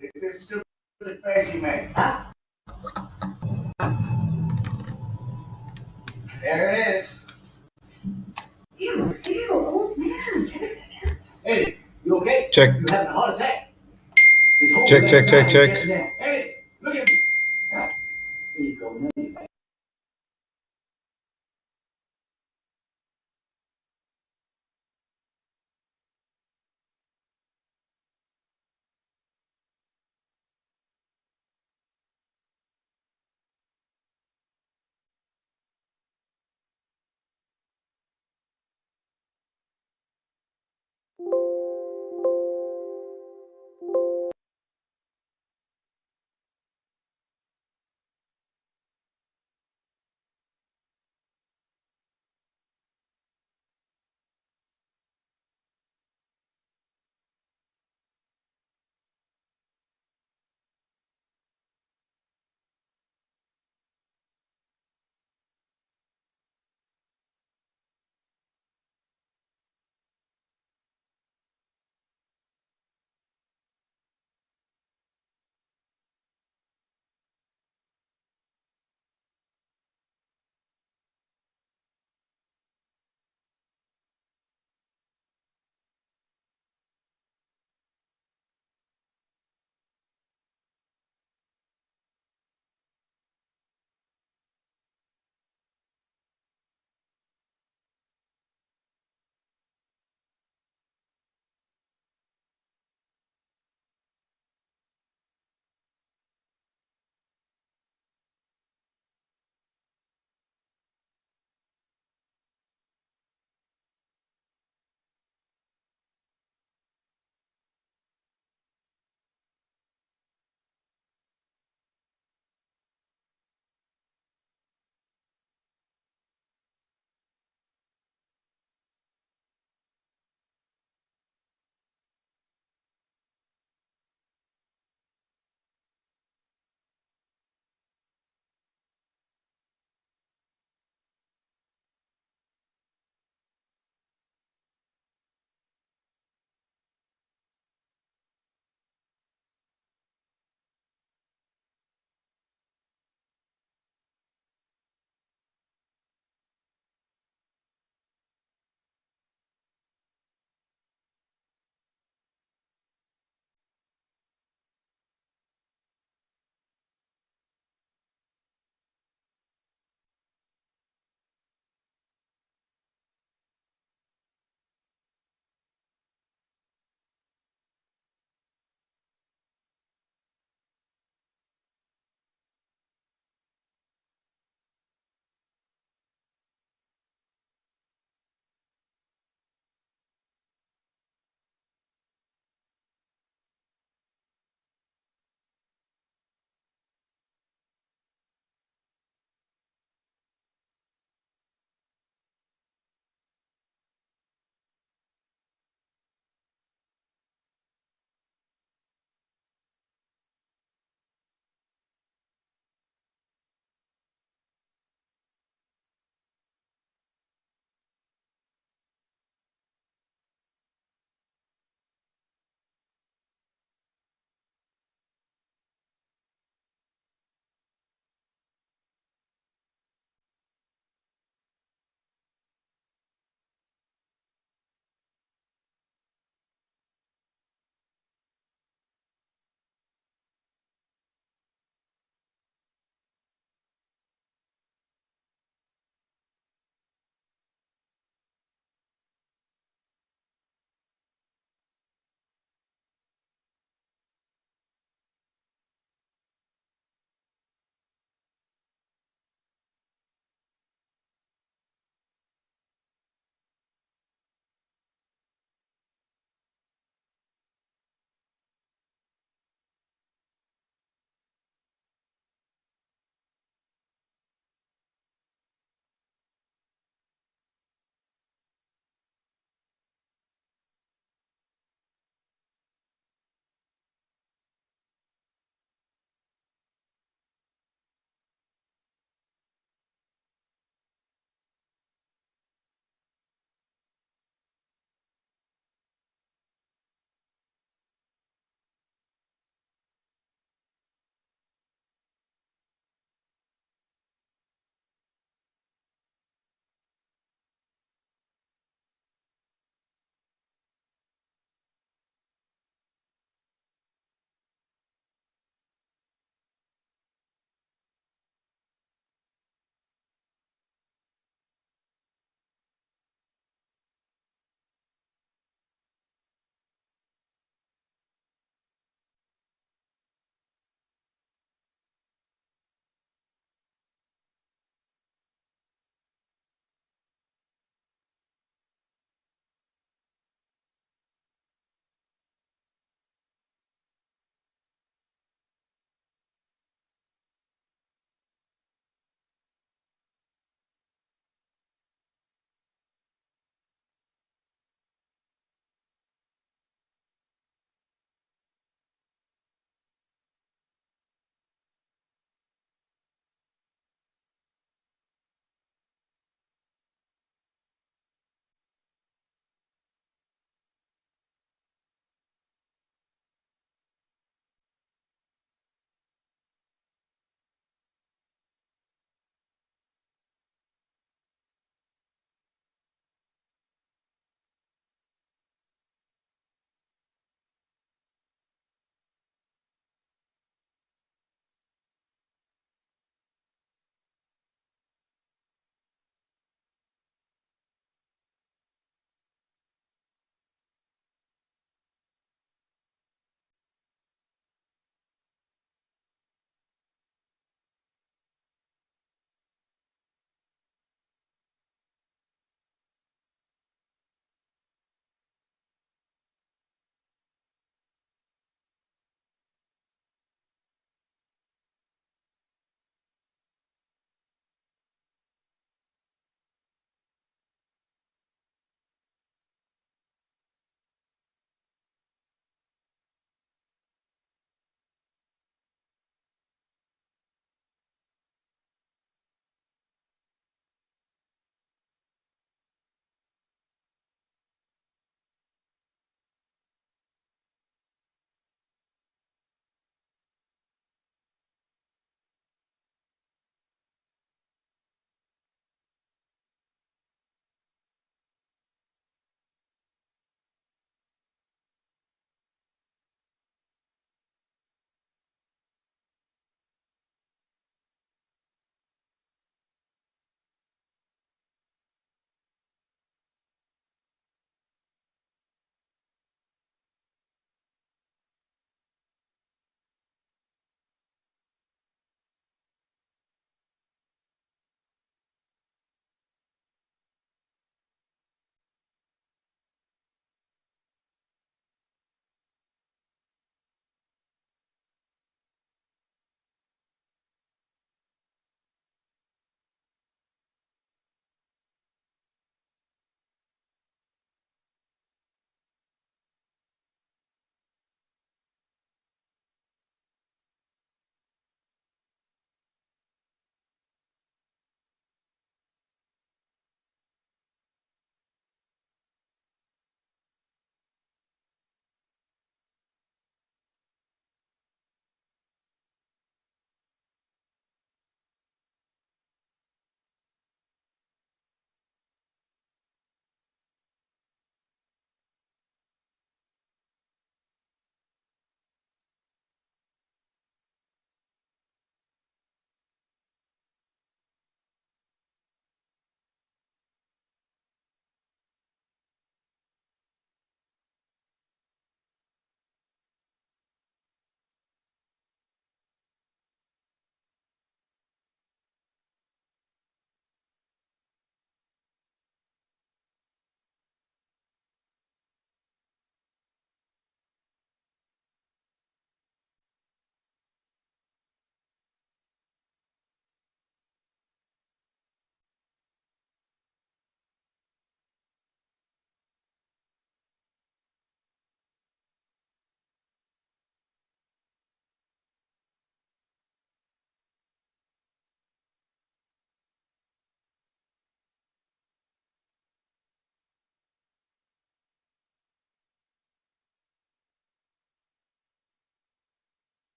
This is stupid face you made. Huh? There it is. Ew, old man, get it together. Eddie, you okay? Check. You having a heart attack? His whole Check, left check, side check, is check. shutting down. Eddie, look at me. Here you go. Now you back.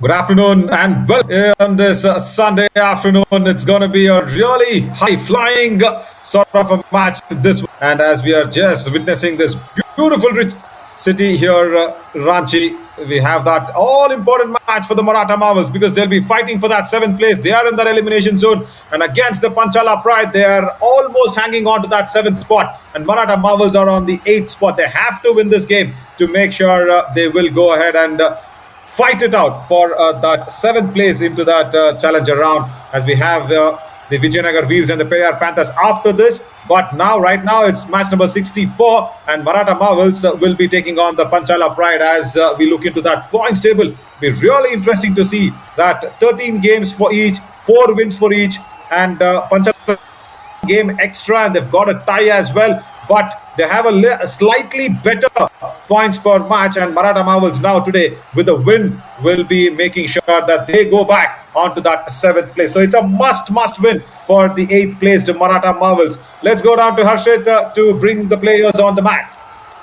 Good afternoon and welcome on this Sunday afternoon. It's going to be a really high-flying sort of a match this, and as we are just witnessing this beautiful rich city here, Ranchi, we have that all-important match for the Maratha Marvels because they'll be fighting for that 7th place. They are in that elimination zone, and against the Panchala Pride, they are almost hanging on to that 7th spot, and Maratha Marvels are on the 8th spot. They have to win this game to make sure they will go ahead and fight it out for that 7th place into that challenger round, as we have the Vijayanagar Veers and the Periyar Panthers after this. But now, right now, it's match number 64, and Maratha Marvels will be taking on the Panchala Pride as we look into that points table. It'll be really interesting to see that 13 games for each, 4 wins for each, and Panchala game extra, and they've got a tie as well. But they have a slightly better points per match, and Maratha Marvels now today with a win will be making sure that they go back onto that 7th place. So it's a must win for the 8th place to Maratha Marvels. Let's go down to Harshit to bring the players on the mat.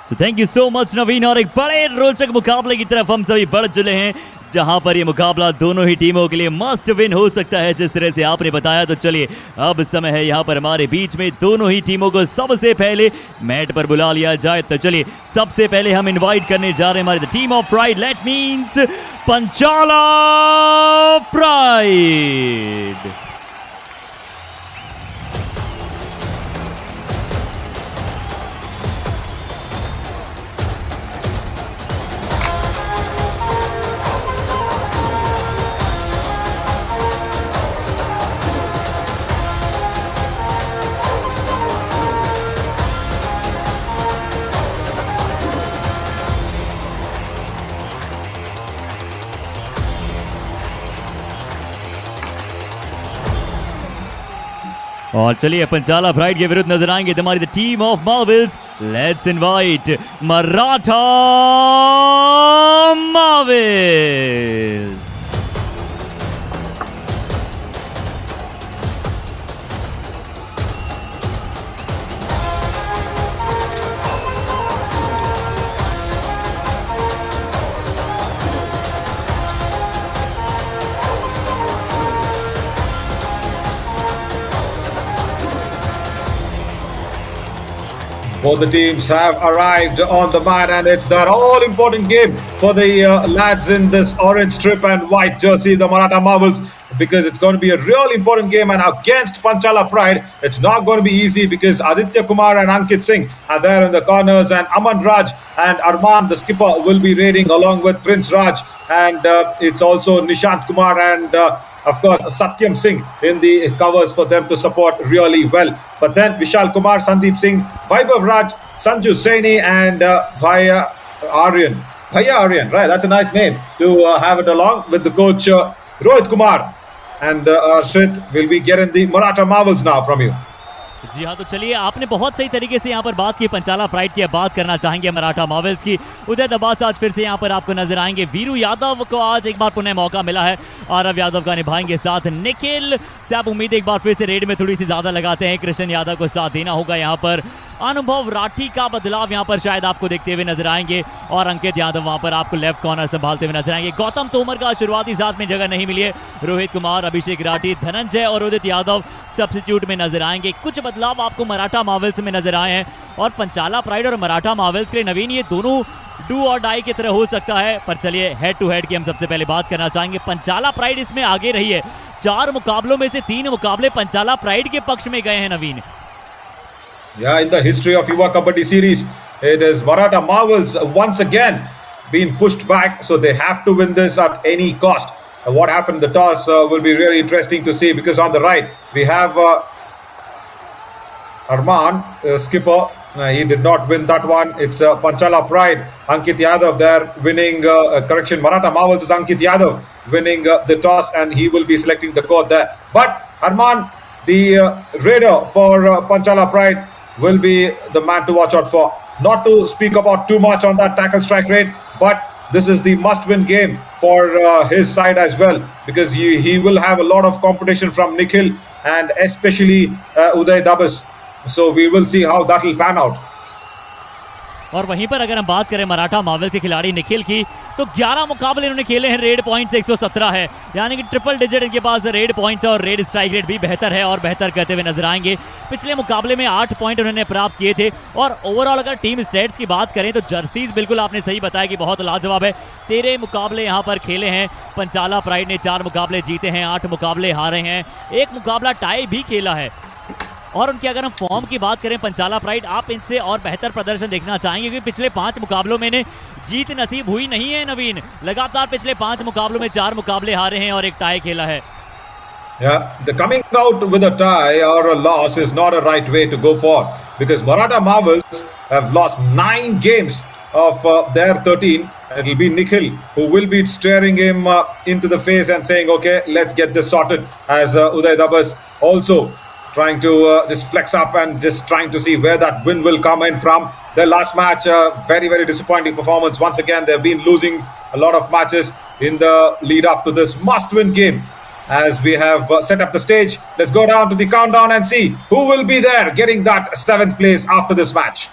So thank you so much नवीन, और एक बड़े रोचक मुकाबले की तरफ हम सभी बढ़ चले हैं, जहां पर ये मुकाबला दोनों ही टीमों के लिए मस्ट विन हो सकता है, जिस तरह से आपने बताया। तो चलिए अब समय है यहां पर हमारे बीच में दोनों ही टीमों को सबसे पहले मैट पर बुला लिया जाए। तो चलिए सबसे पहले हम इनवाइट करने जा रहे हैं हमारे team of pride, let means Panchala pride. और चलिए पंचाला प्राइड के विरुद्ध नजर आएंगे हमारी the team of marvels. Let's invite Maratha marvels. Both the teams have arrived on the mat, and it's that all-important game for the lads in this orange strip and white jersey, the Maratha Marvels, because it's going to be a real important game. And against Panchala Pride, it's not going to be easy because Aditya Kumar and Ankit Singh are there in the corners, and Aman Raj and Arman, the skipper, will be raiding along with Prince Raj, and it's also Nishant Kumar and of course, Satyam Singh in the covers for them to support really well. But then Vishal Kumar, Sandeep Singh, Vaibhav Raj, Sanju Saini, and Bhaiya Aryan. Bhaiya Aryan, right? That's a nice name to have it along with the coach Rohit Kumar. And Arshit, will we get in the Maratha Marvels now from you? जी हाँ, तो चलिए आपने बहुत सही तरीके से यहाँ पर बात की पंचाला प्राइड की। अब बात करना चाहेंगे मराठा मार्वल्स की। उदय दबास आज फिर से यहाँ पर आपको नजर आएंगे। वीरू यादव को आज एक बार पुनः मौका मिला है, आरव यादव का निभाएंगे साथ। निखिल से आप उम्मीद एक बार फिर से रेड में थोड़ी सी ज्यादा लगाते हैं, कृष्ण यादव को साथ देना होगा यहाँ पर। अनुभव राठी का बदलाव यहाँ पर शायद आपको देखते हुए नजर आएंगे, और अंकित यादव वहां पर आपको लेफ्ट कॉर्नर संभालते हुए नजर आएंगे। गौतम तोमर का शुरुआती साथ में जगह नहीं मिली है। रोहित कुमार, अभिषेक राठी, धनंजय और उदित यादव सब्स्टिट्यूट में नजर आएंगे। कुछ बदलाव आपको मराठा मार्वल्स में नजर आए हैं, और पंचाला प्राइड और मराठा मार्वल्स के नवीन ये दोनों डू और डाई की तरह हो सकता है। पर चलिए हेड टू हेड की हम सबसे पहले बात करना चाहेंगे। पंचाला प्राइड इसमें आगे रही है, 4 मुकाबलों में से 3 मुकाबले पंचाला प्राइड के पक्ष में गए हैं नवीन। Yeah, in the history of Yuva Kabaddi series, it is Maratha Marvels once again being pushed back, so they have to win this at any cost. What happened? The toss will be really interesting to see, because on the right we have Arman, skipper. He did not win that one. It's Panchala Pride, Ankit Yadav there winning. Correction, Maratha Marvels is Ankit Yadav winning the toss, and he will be selecting the court there. But Arman, the raider for Panchala Pride, will be the man to watch out for. Not to speak about too much on that tackle strike rate, but this is the must-win game for his side as well, because he will have a lot of competition from Nikhil and especially Uday Dabas. So we will see how that will pan out. और वहीं पर अगर हम बात करें Maratha Marvels के खिलाड़ी निखिल की, तो 11 मुकाबले इन्होंने खेले हैं, रेड पॉइंट्स 117 है, यानी कि ट्रिपल डिजिट इनके पास रेड पॉइंट्स और रेड स्ट्राइक रेट भी बेहतर है और बेहतर करते हुए नजर आएंगे। पिछले मुकाबले में 8 पॉइंट उन्होंने प्राप्त किए थे। और ओवरऑल अगर टीम स्टेट्स की बात करें तो जर्सीज बिल्कुल आपने सही बताया कि बहुत लाजवाब है। 13 मुकाबले यहाँ पर खेले हैं पंचाला प्राइड ने, 4 मुकाबले जीते हैं, 8 मुकाबले हारे हैं, 1 मुकाबला टाई भी खेला है। और उनकी अगर हम फॉर्म की बात करें पंचाला प्राइड, आप इनसे और बेहतर प्रदर्शन देखना चाहेंगे क्योंकि पिछले 5 मुकाबलों में ने जीत नसीब हुई नहीं है नवीन। लगातार पिछले 5 मुकाबलों में 4 मुकाबले हारे हैं और 1 टाई खेला है। Yeah, the coming out with a tie or a loss is not a right way to go for, because Maratha Marvels have lost 9 games of their 13. It will be Nikhil who will be staring him into the face and saying, okay, let's get this sorted, as Uday Dabas also trying to just flex up and just trying to see where that win will come in from. Their last match, very, very disappointing performance. Once again, they've been losing a lot of matches in the lead up to this must-win game. As we have set up the stage, let's go down to the countdown and see who will be there getting that 7th place after this match.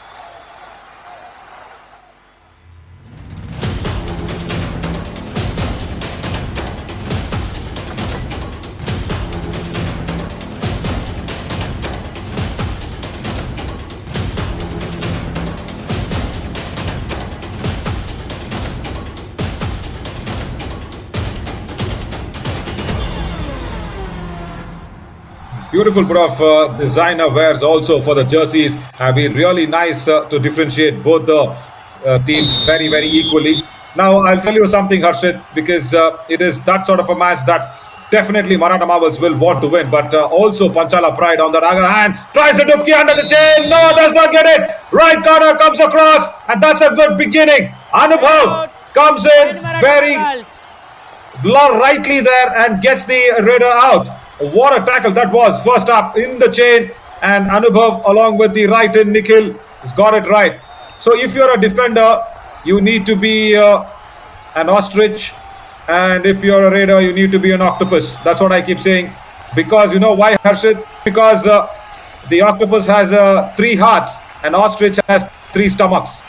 Beautiful bit of designer wears also for the jerseys. Have been really nice to differentiate both the teams very, very equally. Now, I'll tell you something, Harshit, because it is that sort of a match that definitely Maratha Marvels will want to win. But also Panchala Pride on the other hand tries the dupki under the chain. No, does not get it. Right corner comes across, and that's a good beginning. Anubhav comes in very rightly there and gets the Raider out. What a tackle that was. First up in the chain, and Anubhav along with the right in Nikhil has got it right. So if you're a defender, you need to be an ostrich, and if you're a raider, you need to be an octopus. That's what I keep saying. Because you know why, Harshit? Because the octopus has 3 hearts and ostrich has 3 stomachs.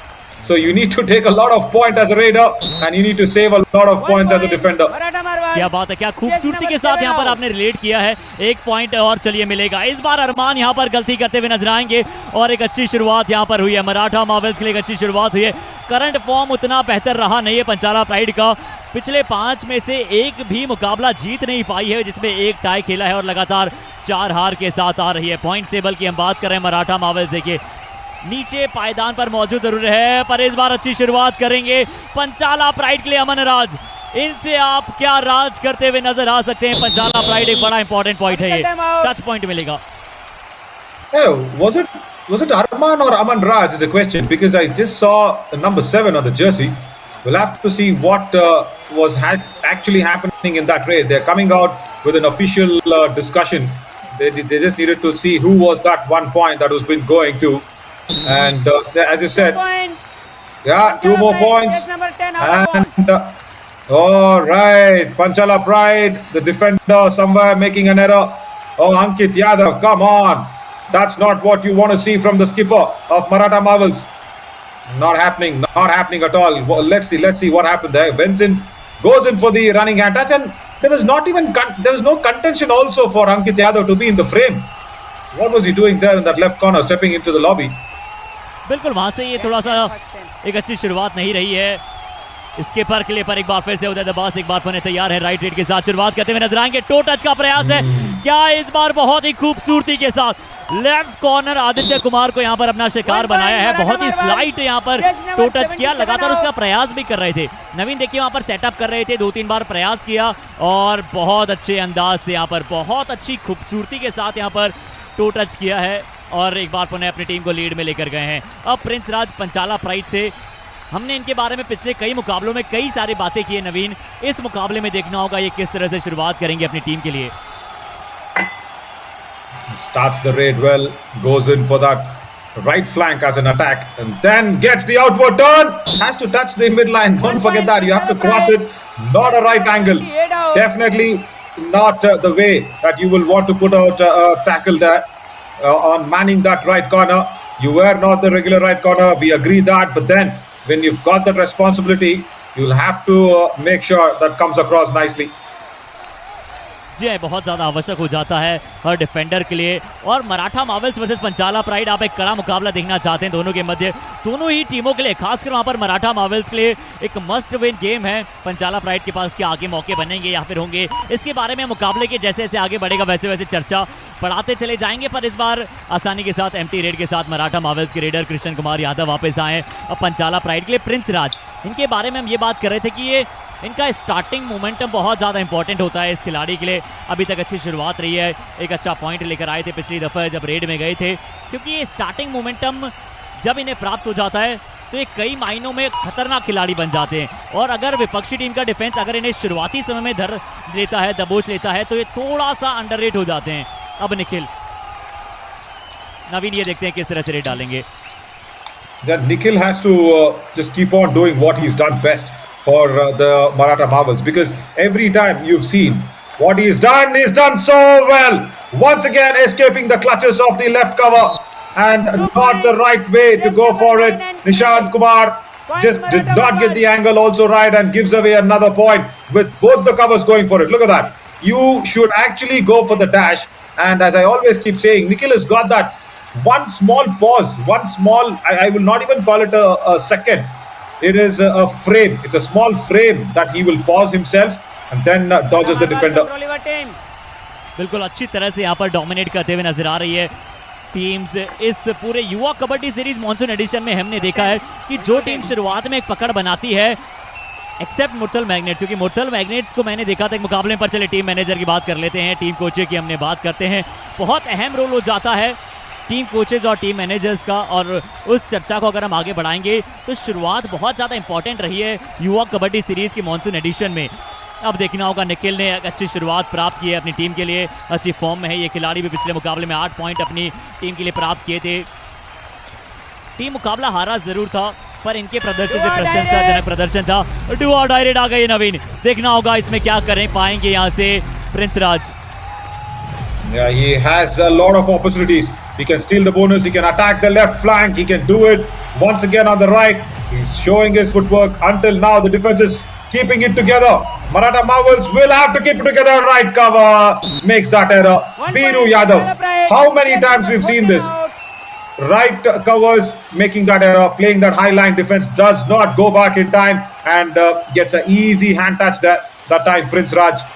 So you need to take a lot of point as a raider and you need to save a lot of points as a defender. क्या बात है, क्या खूबसूरती के साथ यहाँ पर आपने रिलेट किया है। 1 पॉइंट और चलिए मिलेगा। इस बार अरमान यहाँ पर गलती करते हुए नजर आएंगे और एक अच्छी शुरुआत यहाँ पर हुई है। मराठा मार्वल्स के लिए एक अच्छी शुरुआत हुई है। करंट फॉर्म उतना बेहतर रहा नहीं है पंचाला प्राइड का। पिछले 5 में से 1 भी मुकाबला जीत नहीं पाई है, जिसमें 1 टाई खेला है और लगातार 4 हार के साथ आ रही है। पॉइंट टेबल की हम बात कर रहे हैं, मराठा मार्वल्स देखिए नीचे पायदान पर मौजूद जरूर है, पर इस बार अच्छी शुरुआत करेंगे पंचाला प्राइड के लिए अमन राज। इनसे आप क्या राज करते हुए नजर आ सकते हैं? पंचाला प्राइड एक बड़ा इंपॉर्टेंट पॉइंट है, ये टच पॉइंट मिलेगा। Was it Arman or Aman Raj is a question, because I just saw number 7 on the jersey. We'll have to see what was actually happening in that raid. They're coming out with an official discussion. They just needed to see who was that 1 point that was been going to. And as you said, yeah, 2 more points. And all right, Panchala Pride, the defender somewhere making an error. Oh, Ankit Yadav, come on. That's not what you want to see from the skipper of Maratha Marvels. Not happening at all. Well, let's see what happened there. Vincent goes in for the running hand touch, and there was no contention also for Ankit Yadav to be in the frame. What was he doing there in that left corner, stepping into the lobby? बिल्कुल वहां से ये थोड़ा सा एक अच्छी शुरुआत नहीं रही है। इसके पर के लिए पर एक बार फिर से उदय दबास एक बार होने तैयार है। राइट रेड के साथ शुरुआत करते हुए नजर आएंगे। टो टच का प्रयास है क्या इस बार? बहुत ही खूबसूरती के साथ लेफ्ट कॉर्नर आदित्य कुमार को यहाँ पर अपना शिकार बनाया है। बहुत ही स्लाइट यहाँ पर टो टच किया, लगातार उसका प्रयास भी कर रहे थे। नवीन देखिए वहां पर सेटअप कर रहे थे, 2-3 बार प्रयास किया और बहुत अच्छे अंदाज से यहाँ पर बहुत अच्छी खूबसूरती के साथ यहाँ पर टो टच किया है और एक बार पुनः अपनी टीम को लीड में लेकर गए हैं। अब प्रिंस राज पंचाला प्राइड से हमने इनके बारे में पिछले कई मुकाबलों में कई सारी बातें की है नवीन। इस मुकाबले में देखना होगा ये किस तरह से शुरुआत करेंगे अपनी टीम के लिए। Starts the raid well, goes in for that right flank as an attack, and then gets the outward turn. Has to touch the midline. Don't forget that. You have to cross it. Not a right angle. Definitely not the way that you will want to put out a tackle there on manning that right corner. You were not the regular right corner. We agree that, but then when you've got that responsibility, you'll have to make sure that comes across nicely. जी बहुत ज़्यादा आवश्यक हो जाता है हर defender के लिए। और Maratha Marvels versus पंचाला pride, आप एक कड़ा मुकाबला देखना चाहते हैं दोनों के मध्य, दोनों ही टीमों के लिए, खासकर वहाँ पर मराठा मार्वल्स के लिए एक मस्ट विन गेम है। पंचाला प्राइड के पास क्या आगे मौके बनेंगे या फिर होंगे, इसके बारे में मुकाबले के जैसे जैसे आगे बढ़ेगा वैसे वैसे चर्चा बढ़ाते चले जाएंगे। पर इस बार आसानी के साथ एम्प्टी रेड के साथ मराठा मार्वल्स के रेडर कृष्ण कुमार यादव वापस आए। अब पंचाला प्राइड के लिए प्रिंस राज, इनके बारे में हम ये बात कर रहे थे कि ये इनका स्टार्टिंग मोमेंटम बहुत ज़्यादा इंपॉर्टेंट होता है इस खिलाड़ी के लिए। अभी तक अच्छी शुरुआत रही है, एक अच्छा पॉइंट लेकर आए थे पिछली दफ़ा जब रेड में गए थे, क्योंकि ये स्टार्टिंग मोमेंटम जब इन्हें प्राप्त हो जाता है तो ये कई मायनों में खतरनाक खिलाड़ी बन जाते हैं। और अगर विपक्षी टीम का डिफेंस अगर इन्हें शुरुआती समय में धर लेता है, दबोच लेता है, तो ये थोड़ा सा अंडररेट हो जाते हैं। अब निखिल, नवीन ये देखते हैं किस तरह से रेड डालेंगे। That Nikhil has to just keep on doing what he's done best for the Maratha Marvels, because every time you've seen what he's done so well. Once again escaping the clutches of the left cover and not the right way to go for it. Nishant Kumar just did not get the angle also right and gives away another point with both the covers going for it. Look at that. You should actually go for the dash, and as I always keep saying, Nikhil has got that one small pause, one small, I will not even call it a second. It is a frame. It's a small frame that he will pause himself and then dodges the defender. बिल्कुल अच्छी तरह से यहाँ पर dominate करते हुए नजर आ रही है टीम्स। इस पूरे युवा कबड्डी सीरीज मॉनसून एडिशन में हमने देखा है कि जो टीम शुरुआत में एक पकड़ बनाती है, एक्सेप्ट मुर्थल मैग्नेट्स, क्योंकि मुर्थल मैग्नेट्स को मैंने देखा था एक मुकाबले पर। चले टीम मैनेजर की बात कर लेते हैं, टीम कोचेज की हमने बात करते हैं। बहुत अहम रोल हो जाता है टीम कोचेज और टीम मैनेजर्स का, और उस चर्चा को अगर हम आगे बढ़ाएंगे तो शुरुआत बहुत ज़्यादा इंपॉर्टेंट रही है युवा कबड्डी सीरीज़ की मॉनसून एडिशन में। अब देखना होगा, निखिल ने एक अच्छी शुरुआत प्राप्त की है अपनी टीम के लिए, अच्छी फॉर्म में है ये खिलाड़ी भी। पिछले मुकाबले में 8 पॉइंट अपनी टीम के लिए प्राप्त किए थे। टीम मुकाबला हारा जरूर था पर इनके प्रदर्शन से प्रशंसाजनक प्रदर्शन था। डू और डायरेक्ट आ गए नवीन, देखना होगा इसमें क्या करें पाएंगे यहाँ से Prince Raj. Yeah, he has a lot of opportunities. He can steal the bonus, he can attack the left flank, he can do it once again on the right. He's showing his footwork. Until now the defense is keeping it together. Maratha Marvels will have to keep it together. Right cover makes that error. Viru Yadav, how many times we've seen this? Right covers making that error, playing that high line defense, does not go back in time and gets an easy hand touch there. That time Prince Raj.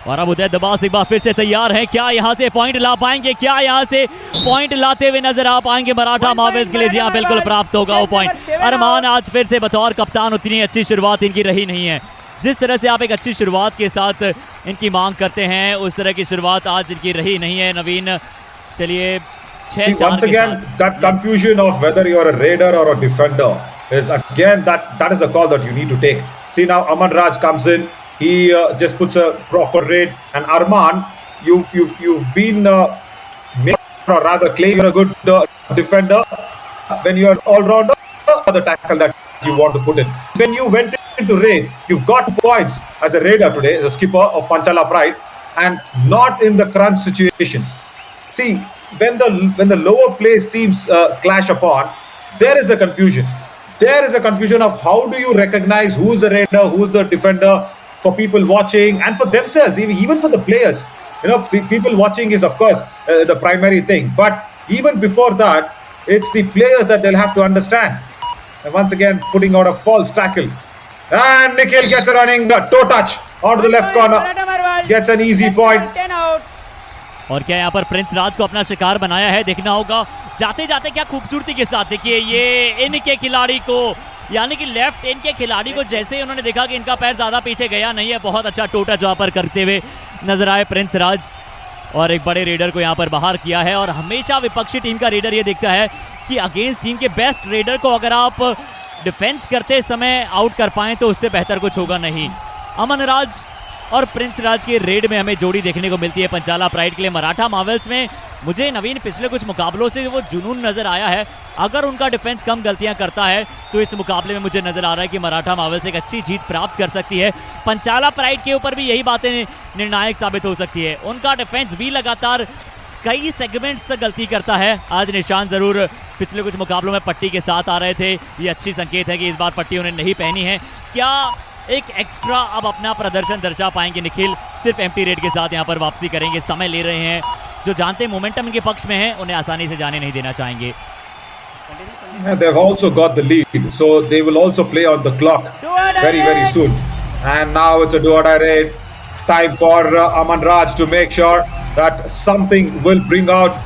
और अब उदय दबास एक बार फिर से तैयार है, क्या यहाँ से पॉइंट ला पाएंगे, क्या यहाँ से पॉइंट लाते हुए नजर आ पाएंगे मराठा मार्वल्स के लिए? जी हाँ, बिल्कुल प्राप्त होगा वो पॉइंट। अरमान आज फिर से बतौर कप्तान उतनी अच्छी शुरुआत इनकी रही नहीं है। जिस तरह से आप एक अच्छी शुरुआत के साथ इनकी मांग करते हैं उस तरह की शुरुआत आज इनकी रही नहीं है। नवीन, चलिए 6-4 once again that confusion of whether you are a raider or a defender is again that is the call that you need to take. See now Aman Raj comes in. He just puts a proper raid, and Arman, you've been or rather claim you're a good defender when you're all-rounder for the tackle that you want to put in. When you went into raid, you've got points as a raider today, the skipper of Panchala Pride, and not in the crunch situations. See, when the lower place teams clash upon, there is the confusion. There is a confusion of how do you recognize who's the raider, who's the defender, for people watching and for themselves, even for the players. You know, people watching is of course the primary thing, but even before that, it's the players that they'll have to understand. And once again, putting out a false tackle, and Nikhil gets a running toe touch onto the left corner, gets an easy point. और क्या यहाँ पर Prince राज को अपना शिकार बनाया है, देखना होगा। जाते जाते क्या खूबसूरती के साथ देखिए ये इनके खिलाड़ी को, यानी कि लेफ्ट इनके खिलाड़ी को, जैसे ही उन्होंने देखा कि इनका पैर ज़्यादा पीछे गया नहीं है, बहुत अच्छा टोटा जहाँ पर करते हुए नजर आए प्रिंस राज, और एक बड़े रेडर को यहाँ पर बाहर किया है। और हमेशा विपक्षी टीम का रेडर ये देखता है कि अगेंस्ट टीम के बेस्ट रेडर को अगर आप डिफेंस करते समय आउट कर पाएँ तो उससे बेहतर कुछ होगा नहीं। अमन राज और प्रिंस राज के रेड में हमें जोड़ी देखने को मिलती है पंचाला प्राइड के लिए। मराठा मार्वल्स में मुझे नवीन पिछले कुछ मुकाबलों से वो जुनून नजर आया है। अगर उनका डिफेंस कम गलतियां करता है तो इस मुकाबले में मुझे नजर आ रहा है कि मराठा मार्वल्स एक अच्छी जीत प्राप्त कर सकती है। पंचाला प्राइड के ऊपर भी यही बातें निर्णायक साबित हो सकती है। उनका डिफेंस भी लगातार कई सेगमेंट्स तक गलती करता है। आज निशान जरूर पिछले कुछ मुकाबलों में पट्टी के साथ आ रहे थे, ये अच्छी संकेत है कि इस बार पट्टी उन्हें नहीं पहनी है। क्या एक एक्स्ट्रा अब अपना प्रदर्शन दर्शा पाएंगे निखिल? सिर्फ एम्प्टी रेड के साथ यहाँ पर वापसी करेंगे, समय ले रहे हैं। जो जानते हैं मोमेंटम इनके पक्ष में है, उन्हें आसानी से जाने नहीं देना चाहेंगे। They've also got the lead, so they will also play on the clock very soon. And now it's a do-or-die raid. Time for Aman Raj to make sure that something will bring out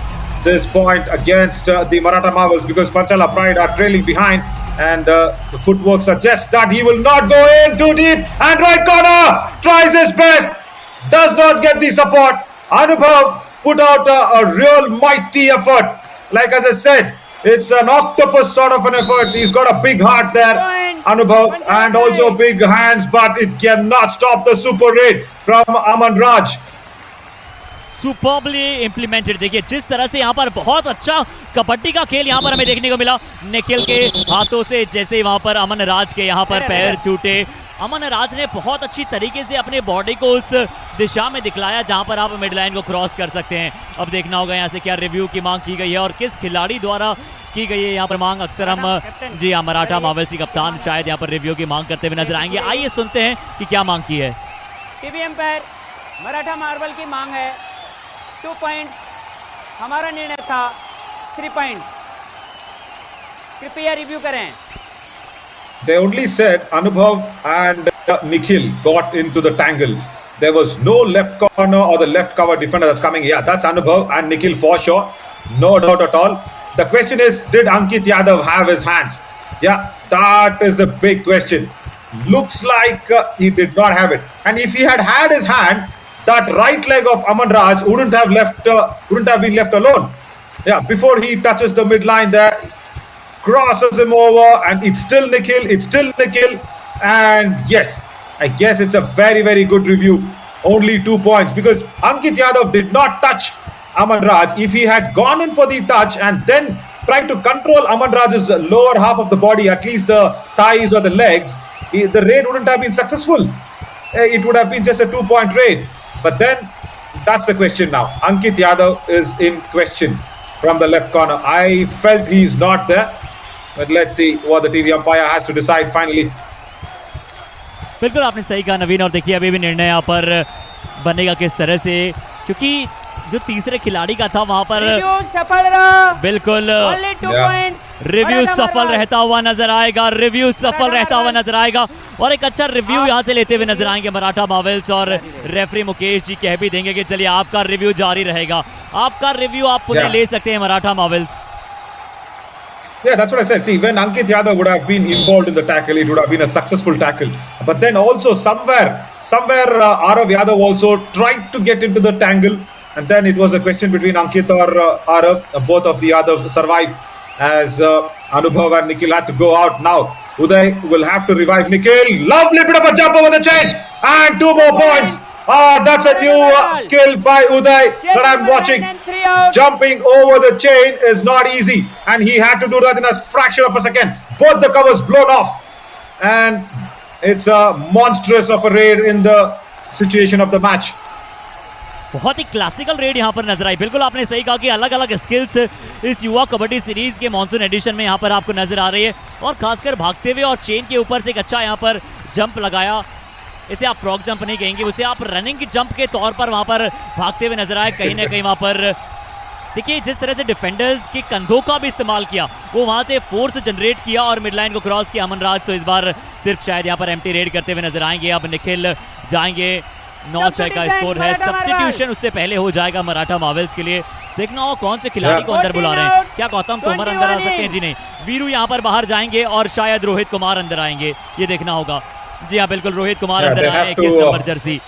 this point against the Maratha Marvels, because Panchala Pride are trailing behind, and the footwork suggests that he will not go in too deep. And right corner tries his best, does not get the support. Anubhav put out a real mighty effort. Like as I said, it's an octopus sort of an effort. He's got a big heart there, Anubhav, and also big hands, but it cannot stop the super raid from Aman Raj. Superbly implemented. देखिए जिस तरह से यहाँ पर बहुत अच्छा कबड्डी का खेल यहाँ पर हमें देखने को मिला निखिल के हाथों से, जैसे ही वहां पर अमन राज के यहाँ पर पैर छूटे। अमन राज ने बहुत अच्छी तरीके से अपने बॉडी को उस दिशा में दिखलाया जहां पर आप मिड लाइन को क्रॉस कर सकते हैं। अब देखना होगा यहाँ से क्या रिव्यू की मांग की गई है और किस खिलाड़ी द्वारा की गई है यहाँ पर मांग। अक्सर हम जी हाँ मराठा मार्वल्स की कप्तान शायद यहाँ पर रिव्यू की मांग करते हुए नजर आएंगे। आइए सुनते हैं कि क्या मांग की है। टीवी एम्पायर मराठा मार्वल की मांग है 2 पॉइंट्स, हमारा निर्णय था 3 पॉइंट्स। कृपया रिव्यू करें। They only said Anubhav and Nikhil got into the tangle. There was no left corner or the left cover defender that's coming. Yeah, that's Anubhav and Nikhil for sure. No doubt at all. The question is, did Ankit Yadav have his hands? Yeah, that is the big question. Looks like he did not have it. And if he had had his hand, that right leg of Aman Raj wouldn't have been left alone. Yeah, before he touches the midline there, crosses him over, and it's still Nikhil, and yes, I guess it's a very good review. Only 2 points, because Ankit Yadav did not touch Aman Raj. If he had gone in for the touch and then tried to control Aman Raj's lower half of the body, at least the thighs or the legs, the raid wouldn't have been successful. It would have been just a 2-point raid. But then that's the question now. Ankit Yadav is in question from the left corner. I felt he's not there. But let's see what the TV umpire has to decide finally. बिल्कुल आपने सही कहा नवीन, और देखिए अभी भी निर्णय यहाँ पर बनेगा किस तरह से, क्योंकि जो तीसरे खिलाड़ी का था वहां पर सफल रहा। बिल्कुल रिव्यू सफल रहता हुआ नजर आएगा, रिव्यू सफल रहता हुआ नजर आएगा, और एक अच्छा रिव्यू यहाँ से लेते हुए नजर आएंगे मराठा मार्वल्स। और रेफरी मुकेश जी कह भी देंगे कि चलिए आपका रिव्यू जारी रहेगा, आपका रिव्यू आप पुनः ले सकते हैं Maratha Marvels. Yeah, that's what I said. See, when Ankit Yadav would have been involved in the tackle, it would have been a successful tackle. But then also somewhere Arav Yadav also tried to get into the tangle, and then it was a question between Ankit or Arav. Both of the Yadavs survived as Anubhav and Nikhil had to go out. Now Uday will have to revive Nikhil. Lovely bit of a jump over the chain, and 2 more points. That's a new skill by Uday that I'm watching. Jumping over the chain is not easy, and he had to do that in a fraction of a second. Both the covers blown off, and it's a monstrous of a raid in the situation of the match. बहुत ही classical red यहाँ पर नजर आई। बिल्कुल आपने सही कहा कि अलग अलग स्किल्स इस युवा कबड्डी सीरीज के मॉनसून एडिशन में यहाँ पर आपको नजर आ रही है, और खासकर भागते हुए और चेन के ऊपर से एक अच्छा यहाँ पर जंप लगाया। इसे आप फ्रॉग जंप नहीं कहेंगे, उसे आप रनिंग की जंप के तौर पर वहां पर भागते हुए नजर आए। कहीं ना कहीं वहां पर देखिए जिस तरह से डिफेंडर्स के कंधों का भी इस्तेमाल किया, वो वहां से फोर्स जनरेट किया और मिड लाइन को क्रॉस किया। अमन राज तो इस बार सिर्फ शायद यहाँ पर एम्प्टी रेड करते हुए नजर आएंगे। अब निखिल जाएंगे, 9-6 का स्कोर है। सब्स्टिट्यूशन उससे पहले हो जाएगा मराठा मार्वल्स के लिए। देखना हो कौन से खिलाड़ी को अंदर बुला रहे हैं। क्या गौतम तोमर अंदर आ सकते हैं? जी नहीं, वीरू यहाँ पर बाहर जाएंगे और शायद रोहित कुमार अंदर आएंगे, ये देखना होगा। जी हाँ बिल्कुल, रोहित कुमार अंदर आए, 21 number Jersey.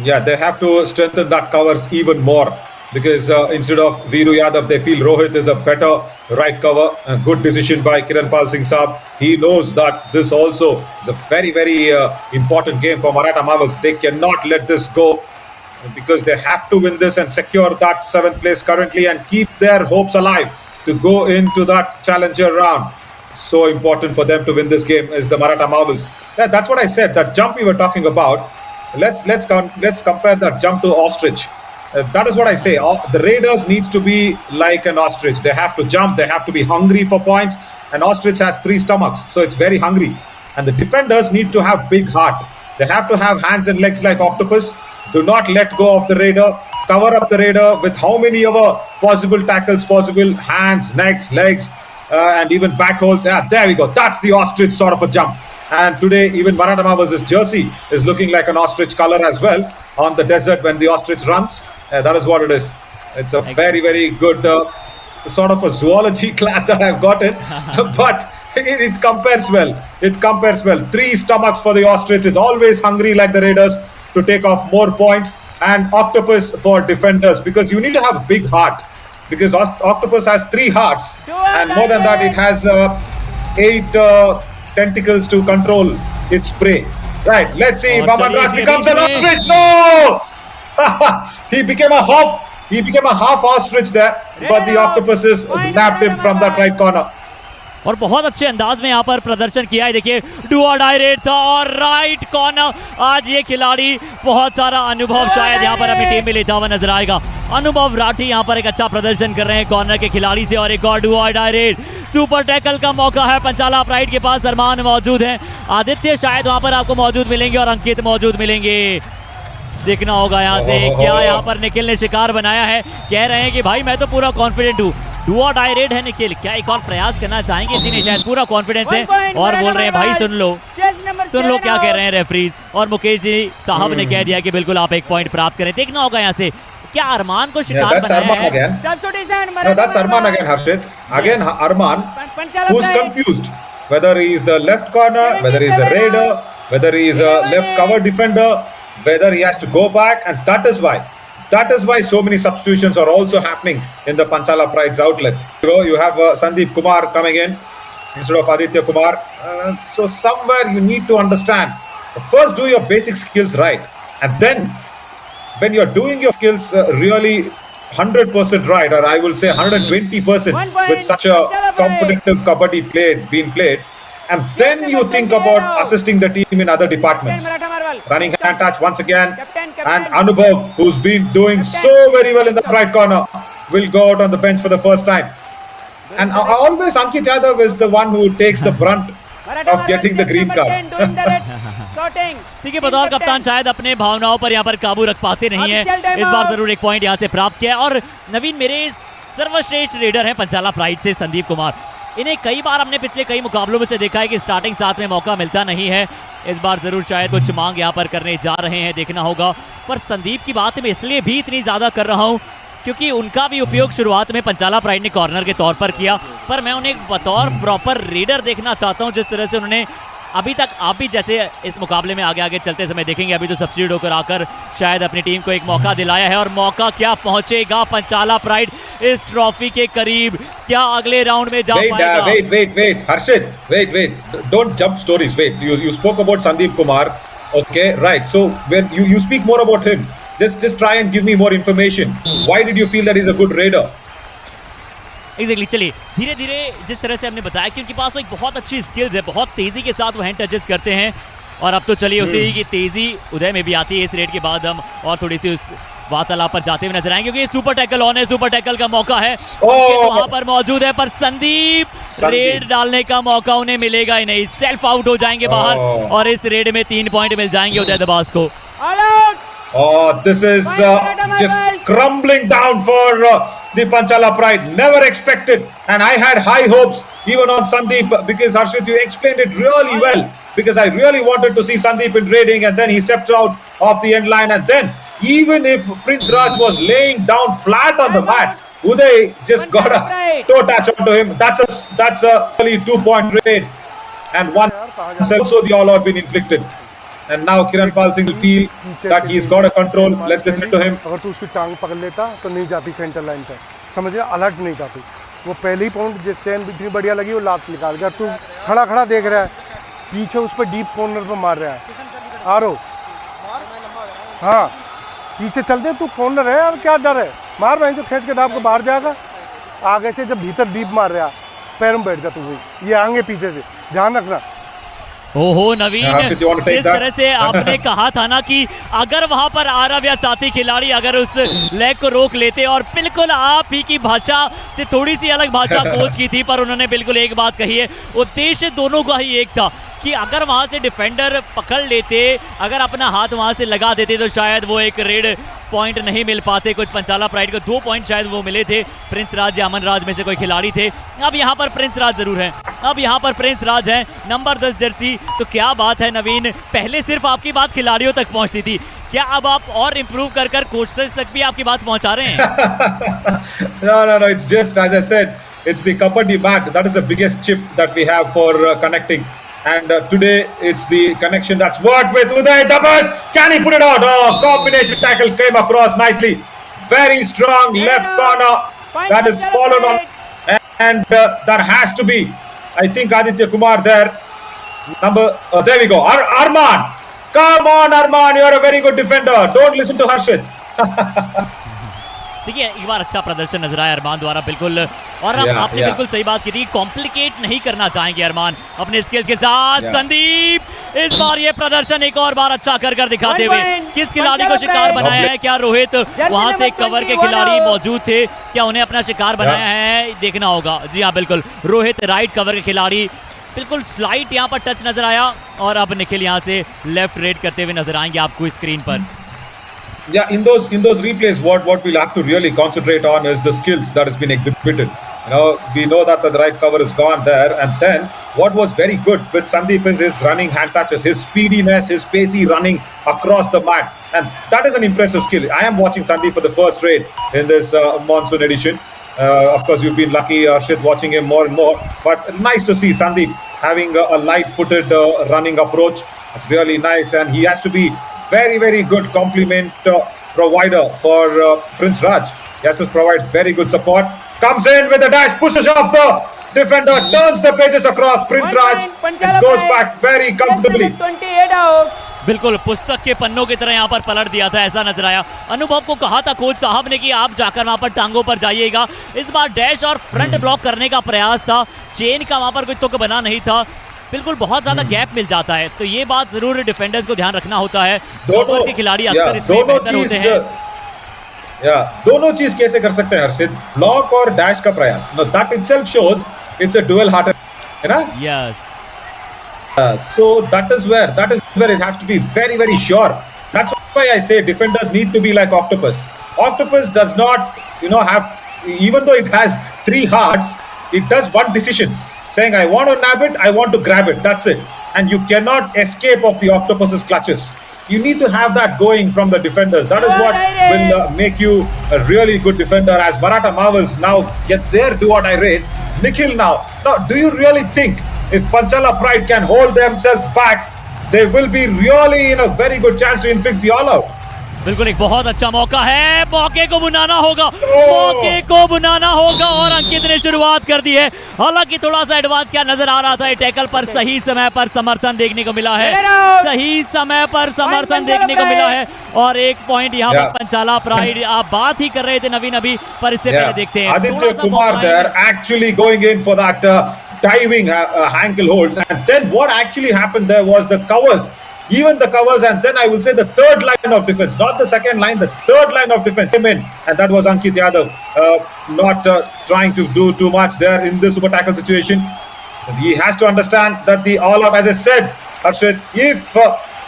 Yeah, they have to strengthen that covers even more, because instead of Veeru Yadav, they feel Rohit is a better right cover. A good decision by Kiranpal Singh Saab. He knows that this also is a very important game for Maratha Marvels. They cannot let this go. because they have to win this and secure that 7th place currently and keep their hopes alive to go into that challenger round. So important for them to win this game is the Maratha Marvels. Yeah, that's what I said. That jump we were talking about. Let's compare that jump to ostrich. That is what I say. The Raiders needs to be like an ostrich. They have to jump. They have to be hungry for points. An ostrich has 3 stomachs, so it's very hungry. And the defenders need to have big heart. They have to have hands and legs like octopus. Do not let go of the Raider. Cover up the Raider with how many other possible tackles possible. Hands, necks, legs, and even back holds. Yeah, there we go. That's the ostrich sort of a jump. And today, even Maratha Marvels' jersey is looking like an ostrich color as well on the desert when the ostrich runs. That is what it is. It's a very, very good sort of a zoology class that I've gotten. But it compares well. It compares well. 3 stomachs for the ostrich. It's always hungry like the Raiders to take off more points. And octopus for defenders, because you need to have a big heart. Because octopus has 3 hearts. And more than that, it has 8 tentacles to control its prey. Right, let's see. Mamanraj becomes an ostrich. No! He became a half ostrich there, but the octopuses nabbed him from that right corner. और बहुत अच्छे अंदाज में यहाँ पर प्रदर्शन किया है. देखिए डू और डाई रेड था और राइट कॉर्नर. आज ये खिलाड़ी बहुत सारा अनुभव शायद यहाँ पर अपनी टीम में लेता हुआ नजर आएगा. अनुभव राठी यहाँ पर एक अच्छा प्रदर्शन कर रहे हैं कॉर्नर के खिलाड़ी से. और एक और डू और डाई रेड. सुपर टैकल का मौका है पंचाला प्राइड के पास. अरमान मौजूद है, आदित्य शायद वहाँ पर आपको मौजूद मिलेंगे और अंकित मौजूद मिलेंगे. देखना होगा यहाँ से क्या यहाँ पर निखिल ने शिकार बनाया है. कह रहे हैं कि भाई मैं तो पूरा कॉन्फिडेंट हूँ. डू और डाई रेड है निखिल. क्या एक और प्रयास करना चाहेंगे? जी नहीं, शायद पूरा कॉन्फिडेंस है. और बोल रहे हैं भाई सुन लो क्या कह रहे हैं रेफरीज. और मुकेश जी साहब ने कह दिया कि बिल्कुल आप 1 पॉइंट प्राप्त करें. देखना होगा यहाँ से क्या अरमान को शिकार बनाया है. No, that's Arman again, Harshit. Again, Arman, who's confused whether he is the left corner, whether he is a raider, whether he is a left cover defender, whether he has to go back, and that is why so many substitutions are also happening in the Panchala Pride's outlet. You have Sandeep Kumar coming in instead of Aditya Kumar. So somewhere you need to understand. First, do your basic skills right, and then when you're doing your skills really 100% right, or I will say 120% with such a competitive kabaddi being played, and then you think about assisting the team in other departments. Running hand touch once again, and Anubhav, who's been doing so very well in the right corner, will go out on the bench for the first time. And always Ankit Yadav is the one who takes the brunt of getting the green card. ठीक है, बतौर कप्तान शायद अपने भावनाओं पर यहाँ पर काबू रख पाते नहीं है. इस बार जरूर 1 पॉइंट यहाँ से प्राप्त किया. और नवीन, मेरे सर्वश्रेष्ठ रेडर हैं पंचाला प्राइड से संदीप कुमार. इन्हें कई बार हमने पिछले कई मुकाबलों में से देखा है कि स्टार्टिंग 7 में मौका मिलता नहीं है. इस बार जरूर शायद कुछ मांग यहाँ पर करने जा रहे हैं, देखना होगा. पर संदीप की बात मैं इसलिए भी इतनी ज्यादा कर रहा हूँ क्योंकि उनका भी उपयोग शुरुआत में पंचाला प्राइड ने कॉर्नर के तौर पर किया, पर मैं उन्हें बतौर प्रॉपर रेडर देखना चाहता हूँ. जिस तरह से उन्होंने अभी तक, आप भी जैसे इस मुकाबले में आगे आगे चलते समय देखेंगे, अभी तो सब्सिट्यूट होकर आकर शायद अपनी टीम को एक मौका दिलाया है. और मौका क्या पहुंचेगा पंचाला प्राइड इस ट्रॉफी के करीब? क्या अगले राउंड में जा पाएगा? Wait, Harshit, wait. Don't jump stories. Wait, you spoke about Sandeep Kumar. Okay, right. So when you speak more about him, just try and give me more information. Why did you feel that he's a good raider? Exactly. चलिए धीरे धीरे जिस तरह से हमने बताया कि उनके पास एक बहुत अच्छी स्किल्स है, बहुत तेजी के साथ वो हैंड टचेस करते हैं. और अब तो चलिए उसी की तेजी उदय में भी आती है. इस रेड के बाद हम और थोड़ी सी उस वार्तालाप पर जाते हुए नजर आएंगे क्योंकि सुपर टैकल ऑन है. सुपर टैकल का मौका है, वहां पर मौजूद है, पर संदीप रेड डालने का मौका उन्हें मिलेगा ही नहीं. सेल्फ आउट हो जाएंगे बाहर और इस रेड में 3 पॉइंट मिल जाएंगे उदय दबास को. This is just crumbling down for the Panchala Pride. Never expected, and I had high hopes even on Sandeep because Harshit, you explained it really well. Because I really wanted to see Sandeep in raiding, and then he stepped out of the end line, and then even if Prince Raj was laying down flat on the mat, Uday just got a toe touch onto him. That's a only 2-point raid, and one also the all out been inflicted. And now Kiranpal Singh will feel that he's got a control. Let's listen to him. अगर तू उसकी टांग पकड़ लेता तो नहीं जाती centre line पर, समझ रहा, अलर्ट नहीं था तू. वो पहले ही पॉइंट जिस चैन इतनी बढ़िया लगी वो लात निकाल गया. तू खड़ा देख रहा है, पीछे उस पर डीप कॉर्नर पर मार रहा है. आरो हाँ पीछे चलते तू कॉर्नर है यार, क्या डर है, मार भाई जो खींच के दाब को बाहर जाएगा। आगे से जब भीतर डीप मार रहा पैरों में बैठ जा तू, वही ये आएंगे पीछे से, ध्यान रखना। ओहो नवीन, जिस तरह से आपने कहा था ना कि अगर वहां पर आरव या साथी खिलाड़ी अगर उस लेग को रोक लेते, और बिल्कुल आप ही की भाषा से थोड़ी सी अलग भाषा कोच की थी, पर उन्होंने बिल्कुल एक बात कही है, उद्देश्य दोनों का ही एक था कि अगर वहां से डिफेंडर पकड़ लेते, अगर अपना हाथ वहां से लगा देते तो शायद वो एक रेड पॉइंट नहीं मिल पाते। कुछ पंचाला प्राइड को 2 पॉइंट शायद वो मिले थे, प्रिंस राज या अमन राज में से कोई खिलाड़ी थे। अब यहाँ पर प्रिंस राज जरूर है, अब यहाँ पर प्रिंस राज है, नंबर 10 जर्सी। तो क्या बात है नवीन, पहले सिर्फ आपकी बात खिलाड़ियों तक पहुंचती थी, क्या अब आप और इंप्रूव कर कर कोचेस तक भी आपकी बात पहुंचा रहे हैं? No, it's just as I said, it's the kabaddi mat that is the biggest chip that we have for connecting. And today it's the connection that's worked with Uday Dabas. Can he put it out? Oh, combination tackle came across nicely. Very strong left corner that is followed on. And that has to be, I think, Aditya Kumar there. There we go. Arman. Come on, Arman. You're a very good defender. Don't listen to Harshit. देखिए एक बार अच्छा प्रदर्शन नजर आया अरमान द्वारा, बिल्कुल। और आपने बिल्कुल सही बात की थी, कॉम्प्लिकेट नहीं करना चाहेंगे अरमान अपने स्किल्स के साथ। संदीप इस बार ये प्रदर्शन एक और बार अच्छा कर दिखाते हुए किस खिलाड़ी को शिकार बनाया है? क्या रोहित वहां से कवर के खिलाड़ी मौजूद थे, क्या उन्हें अपना शिकार बनाया है? देखना होगा। जी हाँ बिल्कुल, रोहित राइट कवर के खिलाड़ी, बिल्कुल स्लाइट यहाँ पर टच नजर आया, और अब निखिल यहाँ से लेफ्ट रेड करते हुए नजर आएंगे आपको स्क्रीन पर। Yeah, in those replays, what we'll have to really concentrate on is the skills that has been exhibited. You know, we know that the right cover is gone there, and then what was very good with Sandeep is his running hand touches, his speediness, his pacey running across the mat, and that is an impressive skill. I am watching Sandeep for the first raid in this monsoon edition. Of course, you've been lucky, Arshit, watching him more and more. But nice to see Sandeep having a light-footed running approach. It's really nice, and he has to be very good complement provider for Prince Raj. He has to provide very good support. Comes in with a dash, pushes off the defender, turns the pages across. Prince Raj goes back very comfortably. 28 out. बिल्कुल पुस्तक के पन्नों की तरह यहाँ पर पलट दिया था, ऐसा नजर आया। अनुभव को कहा था कोच साहब ने कि आप जाकर वहां पर टांगों पर जाइएगा। इस बार डैश और फ्रंट ब्लॉक करने का प्रयास था, चेन का वहां पर कोई तुक बना नहीं था, बिल्कुल बहुत ज्यादा गैप मिल जाता है, तो ये बात जरूर डिफेंडर्स को ध्यान रखना होता है। दोनों के खिलाड़ी अक्सर इसमें बेहतर होते हैं। दोनों चीज कैसे कर सकते हैं हर्षित, ब्लॉक और डैश का प्रयास। Know that itself shows it's a dual hearted, है ना? Yes. So that is where it has to be very sure. That's why I say defenders need to be like octopus. Octopus does not, have, even though it has 3 hearts, it does one decision, saying I want to nab it, I want to grab it. That's it. And you cannot escape of the octopus's clutches. You need to have that going from the defenders. That is what will make you a really good defender. As Maratha Marvels now get their do or die raid. Nikhil now, do you really think if Panchala Pride can hold themselves back, they will be really in a very good chance to inflict the all-out? बिल्कुल एक बहुत अच्छा मौका है, मौके को बुनाना होगा, मौके को बुनाना होगा, और अंकित ने शुरुआत कर दी है। हालांकि थोड़ा सा एडवांस क्या नजर आ रहा था, टैकल पर सही समय पर समर्थन देखने को मिला है, सही समय पर समर्थन देखने को मिला है, और 1 पॉइंट यहाँ पर पंचाला प्राइड। आप बात ही कर रहे थे नवीन अभी, पर इससे पहले देखते हैं Aditya Kumar there actually going in for that diving ankle holds, and then what actually happened there was the covers. Even the covers, and then I will say the third line of defense, not the second line, the third line of defense came in, and that was Ankit Yadav not trying to do too much there in this super tackle situation. He has to understand that the all-out, as I said, Harshit, if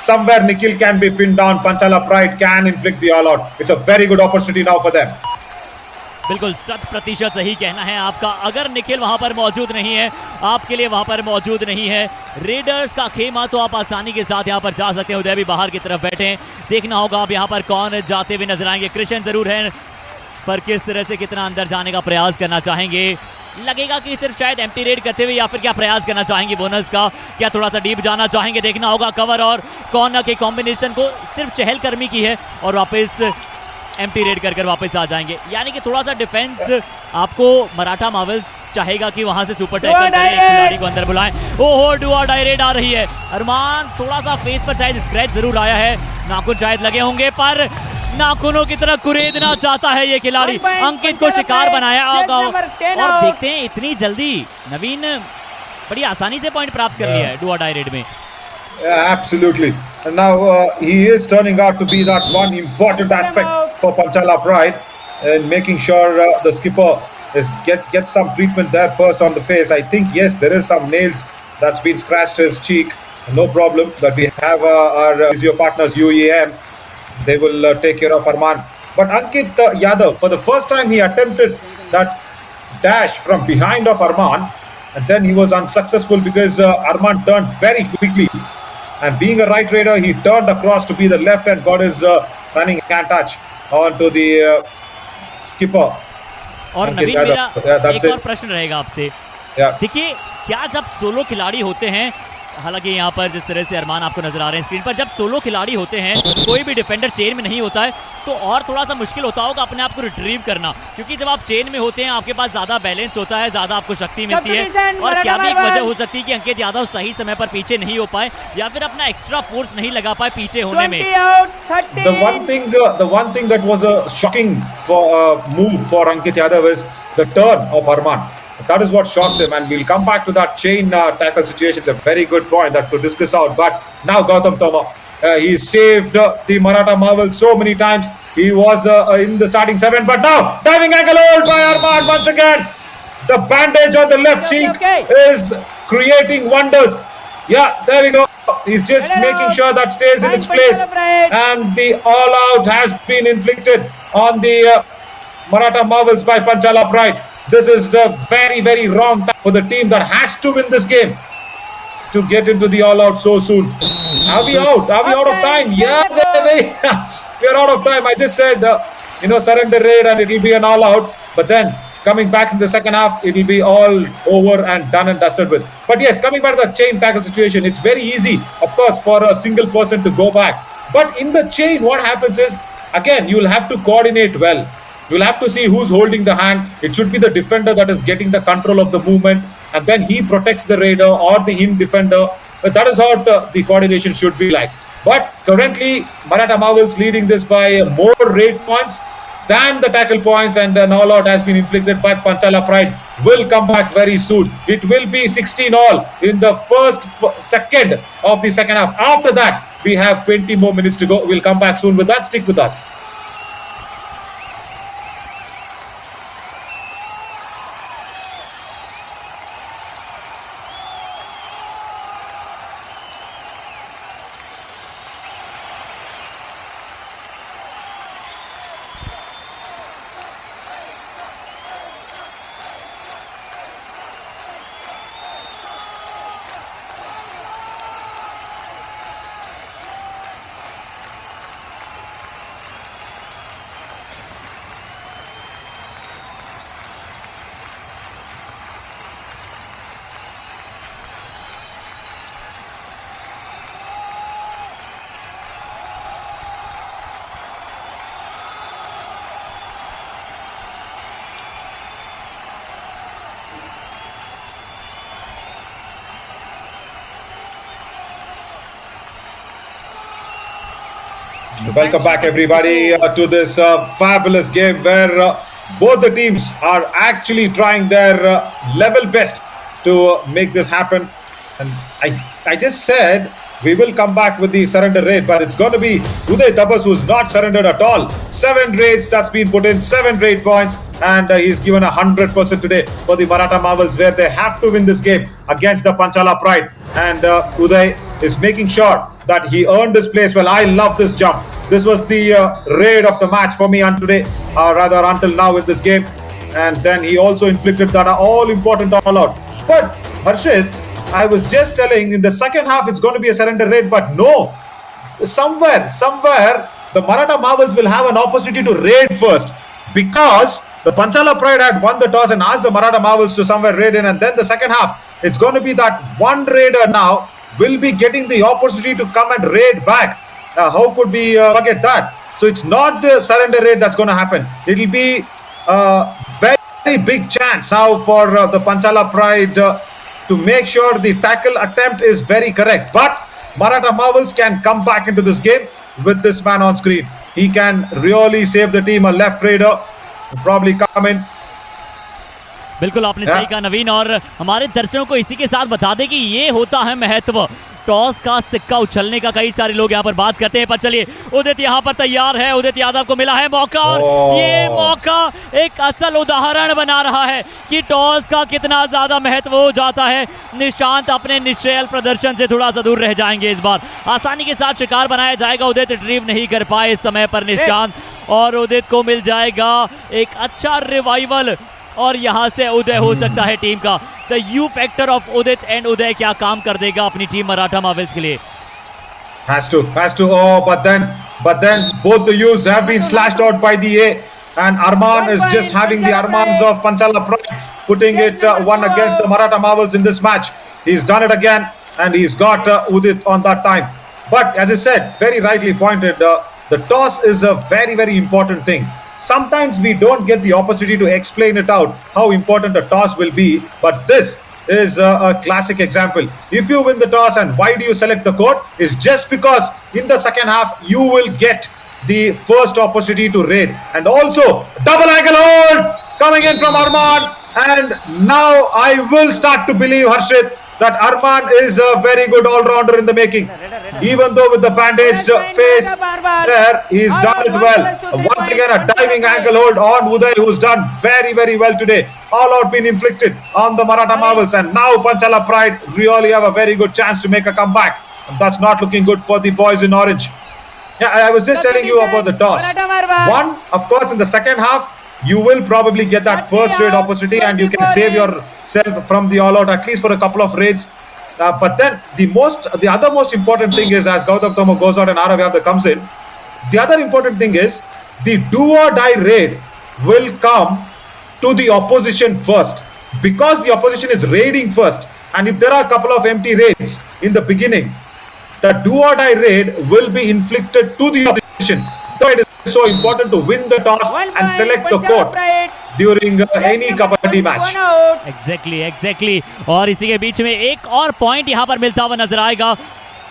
somewhere Nikhil can be pinned down, Panchala Pride can inflict the all-out. It's a very good opportunity now for them. बिल्कुल 100% सही कहना है आपका। अगर निखिल वहां पर मौजूद नहीं है, आपके लिए वहां पर मौजूद नहीं है रेडर्स का खेमा, तो आप आसानी के साथ यहां पर जा सकते हैं। उदय भी बाहर की तरफ बैठे हैं, देखना होगा अब यहां पर कौन जाते हुए नजर आएंगे। कृष्ण जरूर है, पर किस तरह से कितना अंदर जाने का प्रयास करना चाहेंगे। लगेगा कि सिर्फ शायद एम्प्टी रेड करते हुए, या फिर क्या प्रयास करना चाहेंगे बोनस का, क्या थोड़ा सा डीप जाना चाहेंगे। देखना होगा कवर और कॉर्नर के कॉम्बिनेशन को, सिर्फ चहलकर्मी की है, और वापस एम्प्टी रेड कर वापस आ जाएंगे। यानी कि थोड़ा सा डिफेंस आपको मराठा मार्वल्स चाहेगा कि वहां से सुपर टैकल करें, खिलाड़ी को अंदर बुलाएं। ओहो, डू और डाई रेड आ रही है। अरमान थोड़ा सा फेस पर शायद स्क्रैच जरूर आया है, नाखून शायद लगे होंगे, पर नाखूनों की तरह कुरेदना चाहता है ये खिलाड़ी। अंकित को शिकार बनाया होगा और देखते हैं इतनी जल्दी नवीन बड़ी आसानी से पॉइंट प्राप्त कर लिया है डू और डाई रेड में। Absolutely. And now he is turning out to be that one important aspect for Panchala Pride in making sure the skipper is get some treatment there first on the face. I think yes, there is some nails that's been scratched his cheek. No problem. But we have our physio partners UEM. They will take care of Arman. But Ankit Yadav, for the first time, he attempted that dash from behind of Arman, and then he was unsuccessful because Arman turned very quickly. And being a right raider, he turned across to be the left and got his running hand touch onto the skipper. और नवीन मेरा एक और प्रश्न रहेगा आपसे। देखिए क्या जब सोलो खिलाड़ी होते हैं, हालांकि यहाँ पर जिस तरह से अरमान आपको नजर आ रहे हैं स्क्रीन पर, जब सोलो खिलाड़ी होते हैं कोई भी डिफेंडर चेन में नहीं होता है तो और थोड़ा सा मुश्किल होता होगा अपने आप को रिट्रीव करना, क्योंकि जब आप चेन में होते हैं आपके पास ज्यादा बैलेंस होता है, ज्यादा आपको शक्ति मिलती है। और क्या भी एक वजह हो सकती है कि अंकित यादव सही समय पर पीछे नहीं हो पाए या फिर अपना एक्स्ट्रा फोर्स नहीं लगा पाए पीछे होने में। The one thing that was a shocking move for Ankit Yadav is the turn of Arman. That is what shocked him, and we'll come back to that chain tackle situation. It's a very good point that to discuss out. But now Gautam Toma, he saved the Maratha Marvel so many times. He was in the starting 7, but now diving angle hold by Arman once again. The bandage on the left cheek is creating wonders. Yeah, there we go. He's just making sure that stays in its place, and the all-out has been inflicted on the Maratha Marvels by Panchala Pride. This is the very, very wrong time for the team that has to win this game to get into the all-out so soon. Are we out? Are we out of time? Yeah, we are out of time. I just said, surrender raid and it will be an all-out. But then, coming back in the second half, it will be all over and done and dusted with. But yes, coming back to the chain tackle situation, it's very easy, of course, for a single person to go back. But in the chain, what happens is, again, you will have to coordinate well. You'll have to see who's holding the hand. It should be the defender that is getting the control of the movement, and then he protects the raider or the in defender. But that is how the coordination should be like. But currently, Maratha Marvels leading this by more raid points than the tackle points, and an all-out has been inflicted by Panchala Pride. Will come back very soon. It will be 16 all in the first second of the second half. After that, we have 20 more minutes to go. We'll come back soon with that. Stick with us. Welcome back, everybody, to this fabulous game where both the teams are actually trying their level best to make this happen. And I just said we will come back with the surrender rate, but it's going to be Uday Tabas who's not surrendered at all. 7 raids that's been put in, 7 raid points, and he's given 100% today for the Maratha Marvels, where they have to win this game against the Panchala Pride. And Uday is making sure that he earned his place. Well, I love this jump. This was the raid of the match for me on today, rather until now in this game. And then he also inflicted that all-important all-out. But Harshit, I was just telling in the second half it's going to be a surrender raid, but no. Somewhere, the Maratha Marvels will have an opportunity to raid first, because the Panchala Pride had won the toss and asked the Maratha Marvels to somewhere raid in, and then the second half, it's going to be that one raider now will be getting the opportunity to come and raid back. How could we forget that? So it's not the surrender raid that's going to happen. It will be a very big chance now for the Panchala Pride to make sure the tackle attempt is very correct. But Maratha Marvels can come back into this game with this man on screen. he can really save the team. A left raider will probably come in. बिल्कुल आपने सही कहा नवीन, और हमारे दर्शकों को इसी के साथ बता दें कि ये होता है महत्व टॉस का सिक्का उछलने का। कई सारे लोग यहाँ पर बात करते हैं, पर चलिए उदित यहाँ पर तैयार है। उदित यादव को मिला है मौका, और ये मौका एक असल उदाहरण बना रहा है कि टॉस का कितना ज्यादा महत्व हो जाता है। निशांत अपने निश्चल प्रदर्शन से थोड़ा सा दूर रह जाएंगे। इस बार आसानी के साथ शिकार बनाया जाएगा। उदित रिट्रीव नहीं कर पाए इस समय पर निशांत, और उदित को मिल जाएगा एक अच्छा रिवाइवल, और यहां से उदय हो सकता है टीम का। The U factor of Udit and Uday क्या काम कर देगा अपनी टीम मराठा मार्वल्स के लिए। Has to. Oh, but then both the U's have been slashed out by the A, and Arman is just having the Armans of Panchala Pride, putting it one against the Maratha Marvels in this match. He's done it again, and he's got Udit on that time. But as I said, very rightly pointed, the toss is a very, very important thing. Sometimes we don't get the opportunity to explain it out, how important a toss will be, but this is a classic example. If you win the toss, and why do you select the court, is just because in the second half you will get the first opportunity to raid. And also double ankle hold coming in from Arman, and now I will start to believe, Harshit, that Arman is a very good all-rounder in the making. Even though with the bandaged face there, he's done it well. Once again, a diving ankle hold on Uday, who's done very, very well today. All out been inflicted on the Maratha Marvels, and now Panchala Pride really have a very good chance to make a comeback. And that's not looking good for the boys in orange. Yeah, I was just telling you about the toss. One, of course, in the second half, you will probably get that first raid opportunity, and you can save yourself from the all-out at least for a couple of raids. But then the other most important thing is, as Gautam Tomo goes out and Arav Yadav comes in, the other important thing is the do or die raid will come to the opposition first, because the opposition is raiding first. And if there are a couple of empty raids in the beginning, the do or die raid will be inflicted to the opposition. So it is so important to win the toss and select the court during any kabaddi match. Exactly. और इसी के बीच में एक और point यहाँ पर मिलता हुआ नजर आएगा।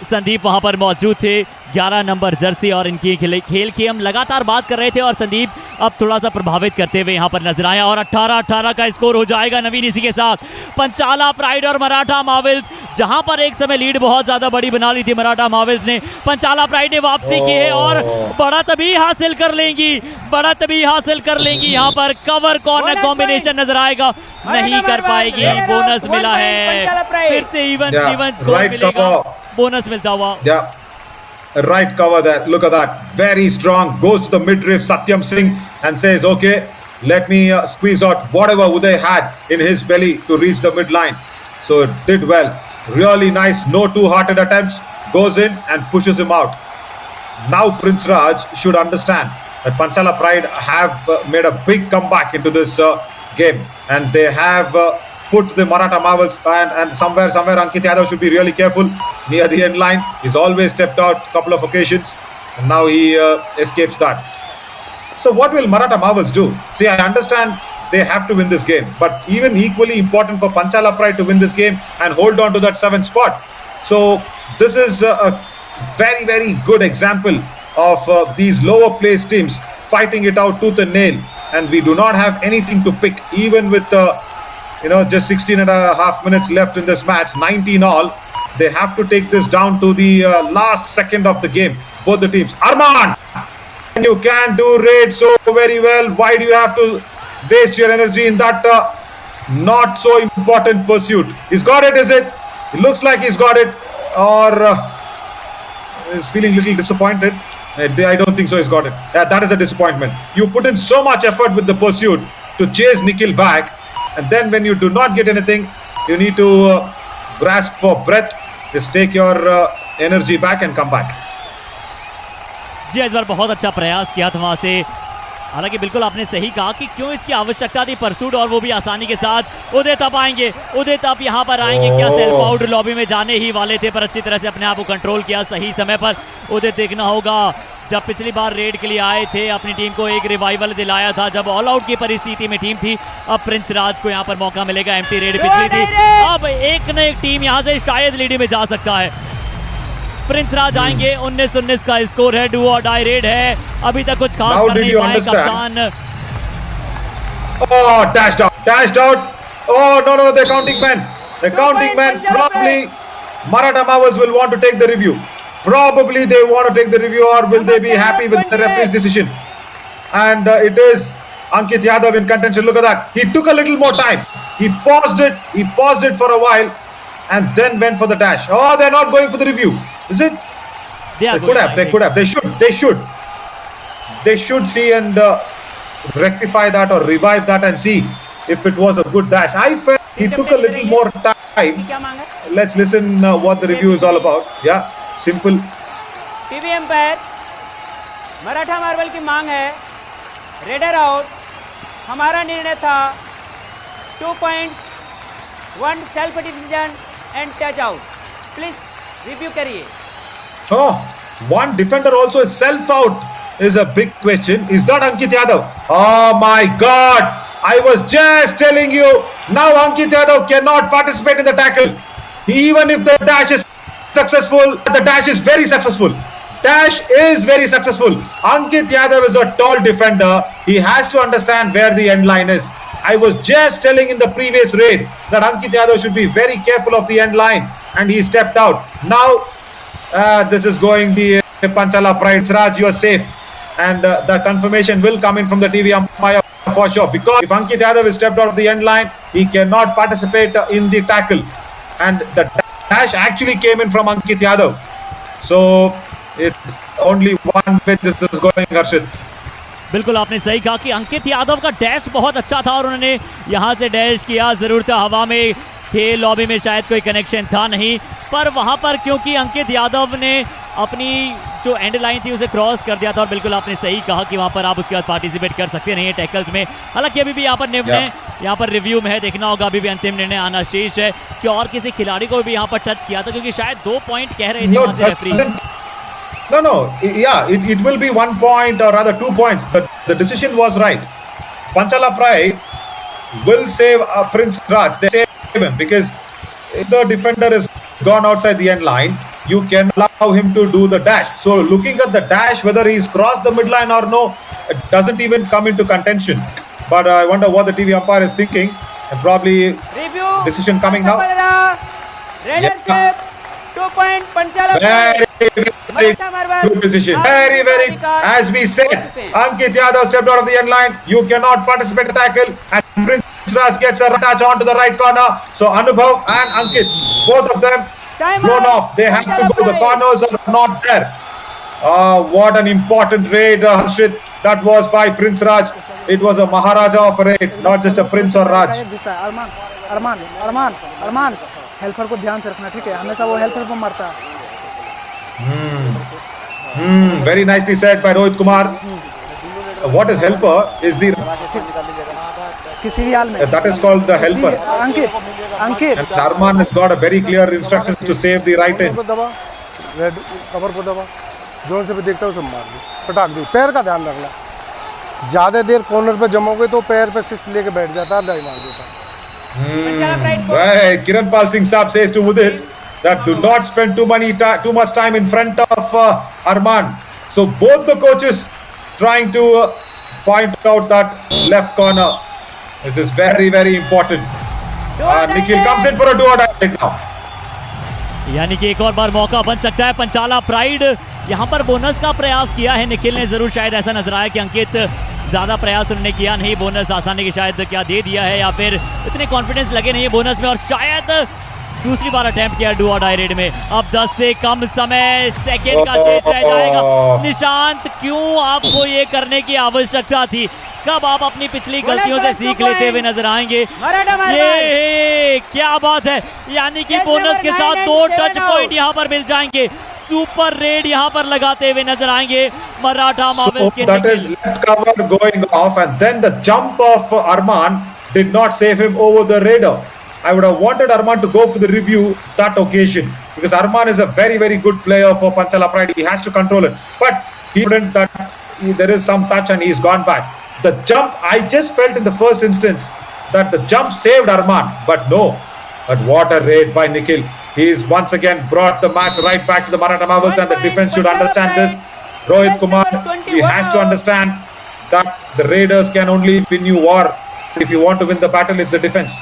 संदीप वहां पर मौजूद थे, 11 नंबर जर्सी, और इनकी खेल की हम लगातार बात कर रहे थे, और संदीप अब थोड़ा सा प्रभावित करते हुए यहाँ पर नजर आया, और 18-18 का स्कोर हो जाएगा नवीन। इसी के साथ पंचाला प्राइड और मराठा मार्वल्स, जहां पर एक समय लीड बहुत ज्यादा बड़ी बना ली थी मराठा मार्वल्स ने, पंचाला प्राइड ने वापसी की है और बड़ा तभी हासिल कर लेंगी। यहाँ पर कवर कॉर्नर कॉम्बिनेशन नजर आएगा, नहीं कर पाएगी। बोनस मिला है, फिर से इवन स्कोर मिलेगा, बोनस मिलता हुआ। Right cover there. Look at that. Very strong. Goes to the midriff, Satyam Singh, and says, okay, let me squeeze out whatever Uday had in his belly to reach the midline. So it did well. Really nice. No two-hearted attempts. Goes in and pushes him out. Now Prince Raj should understand that Panchala Pride have made a big comeback into this game. And they have put the Maratha Marvels, and somewhere Ankit Yadav should be really careful near the end line. He's always stepped out a couple of occasions, and now he escapes that. So what will Maratha Marvels do? See, I understand they have to win this game, but even equally important for Panchala Pride to win this game and hold on to that 7th spot. So this is a very, very good example of these lower placed teams fighting it out tooth and nail, and we do not have anything to pick, even with just 16 and a half minutes left in this match, 19 all. They have to take this down to the last second of the game, both the teams. Arman, you can do raid so very well. Why do you have to waste your energy in that not so important pursuit? He's got it, is it? It looks like he's got it, or is feeling a little disappointed. I don't think so. He's got it. That is a disappointment. You put in so much effort with the pursuit to chase Nikhil back, and then when you do not get anything, you need to grasp for breath, just take your energy back and come back. जी इस बार बहुत अच्छा प्रयास किया था वहां से। हालांकि बिल्कुल आपने सही कहा कि क्यों इसकी आवश्यकता थी परसूट, और वो भी आसानी के साथ। उदित अब आएंगे, उदित अब यहाँ पर आएंगे, क्या सेल्फ आउट लॉबी में जाने ही वाले थे, पर अच्छी तरह से अपने आप को कंट्रोल किया सही समय पर। उदित देखना होगा, जब पिछली बार रेड के लिए आए थे अपनी टीम को एक रिवाइवल दिलाया था जब ऑल आउट की परिस्थिति में टीम थी। अब प्रिंस राज को यहाँ पर मौका मिलेगा, एम्प्टी रेड पिछली थी, अब एक न एक टीम यहाँ से शायद लीड में जा सकता है। प्रिंस राज आएंगे। 19-19 का स्कोर है, डू और डाई रेड है, अभी तक कुछ खास Now कर did नहीं you पाए understand? कप्तान। Oh, dashed out, dashed out. Oh, no, the counting man. The counting man, probably Maratha Marvels will want to take the review. Probably they want to take the review, or will they be happy with the referee's decision? And it is Ankit Yadav in contention. Look at that. He took a little more time. He paused it for a while and then went for the dash. Oh, they're not going for the review. Is it? They could have. They should see and rectify that or revive that and see if it was a good dash. I felt he took a little more time. Let's listen what the review is all about. Yeah, simple. TV empire Maratha marble की मांग है, raider out, हमारा निर्णय था 2 points, 1 self decision and touch out. Please review करिए। Oh, one defender also is self out is a big question. Is that Ankit Yadav? Oh my God! I was just telling you. Now Ankit Yadav cannot participate in the tackle. Even if the dash is successful, the dash is very successful. Dash is very successful. Ankit Yadav is a tall defender. He has to understand where the end line is. I was just telling in the previous raid that Ankit Yadav should be very careful of the end line, and he stepped out. Now this is going the Panchala Pride. Raj, you are safe, and the confirmation will come in from the TV umpire for sure, because if Ankit Yadav is stepped out of the end line, he cannot participate in the tackle, and the dash actually came in from Ankit Yadav. So it's only one way this is going, Harshit. बिल्कुल आपने सही कहा कि अंकित यादव का dash बहुत अच्छा था और उन्होंने यहाँ से डैश किया। जरूर था, हवा में थे, लॉबी में शायद कोई कनेक्शन था नहीं, पर वहाँ पर क्योंकि अंकित यादव ने अपनी जो एंड लाइन थी उसे क्रॉस कर दिया था। और बिल्कुल आपने सही कहा कि वहाँ पर आप उसके बाद पार्टिसिपेट कर सकते नहीं है टैकल्स में। हालांकि अभी भी यहाँ पर निर्णय यहाँ पर रिव्यू में है, देखना होगा, अभी भी अंतिम निर्णय आना शेष है कि और किसी खिलाड़ी को भी यहाँ पर टच किया था, क्योंकि शायद 2 पॉइंट कह रहे थे वहाँ से referee. No, yeah, it will be 1 point or rather 2 points. But the decision was right. Panchala Pride will save Prince Raj. They save him because if the defender is gone outside the end line, you can allow him to do the dash. So looking at the dash, whether he's crossed the midline or no, it doesn't even come into contention. But I wonder what the TV umpire is thinking. And probably review decision coming now. Raider save 2 point Panchala Very good decision. Very. As we said, Ankit Yadav stepped out of the end line. You cannot participate in the tackle, and Prince Raj gets a touch onto the right corner. So Anubhav and Ankit, both of them blown off. They have to go. The corners are not there. What an important raid, Harshit. That was by Prince Raj. It was a Maharaja of a raid, not just a Prince or Raj. Armaan helper को ध्यान से रखना, ठीक है? हमेशा वो helper को मारता है। Very nicely said by Rohit Kumar. What is helper is the किसी भी हाल में that is called the helper. Ankit And Arman has got a very clear instructions to save the right end. दबा, red cover को दबा, zone से भी देखता हूँ सब मार दी, पटाक दी। पैर का ध्यान रखना, ज्यादा देर कॉर्नर पे जमोगे तो पैर पे सिस लेके बैठ जाता है, डाई मार देता। Right, Kiran Pal Singh Saab says to Udit that do not spend too much time in front of Arman. So both the coaches trying to point out that left corner. This is very important. Nikhil comes in for a do-or-die right now. यानी कि एक और बार मौका बन सकता है। पंचाला pride यहाँ पर बोनस का प्रयास किया है निखिल ने, जरूर शायद ऐसा नजर आया कि अंकित ज्यादा प्रयास उन्होंने किया नहीं, बोनस आसानी के शायद क्या दे दिया है या फिर इतने कॉन्फिडेंस लगे नहीं है बोनस में, और शायद दूसरी बार अटेम्प्ट किया डू और डाई रेड में। अब 10 से कम समय सेकंड का शेष रह जाएगा। निशांत, क्यों आपको ये करने की आवश्यकता थी? कब आप अपनी पिछली गलतियों से सीख लेते हुए नजर आएंगे? ये क्या बात है, यानी कि बोनस के साथ 2 टच पॉइंट यहाँ पर मिल जाएंगे। सुपर रेड यहाँ पर लगाते हुए नजर आएंगे मराठा मार्वल्स के। That is left cover going off, and then the jump of Arman did not save him over the radar. I would have wanted Arman to go for the review that occasion, because Arman is a very good player for Panchala Pride. He has to control it, but he couldn't. That there is some touch and he's gone back. The jump, I just felt in the first instance that the jump saved Arman, but no. But what a raid by Nikhil. He's once again brought the match right back to the Maratha Marvels, and the defense should understand this. Rohit Kumar, he has to understand that the Raiders can only win you war. If you want to win the battle, it's the defense.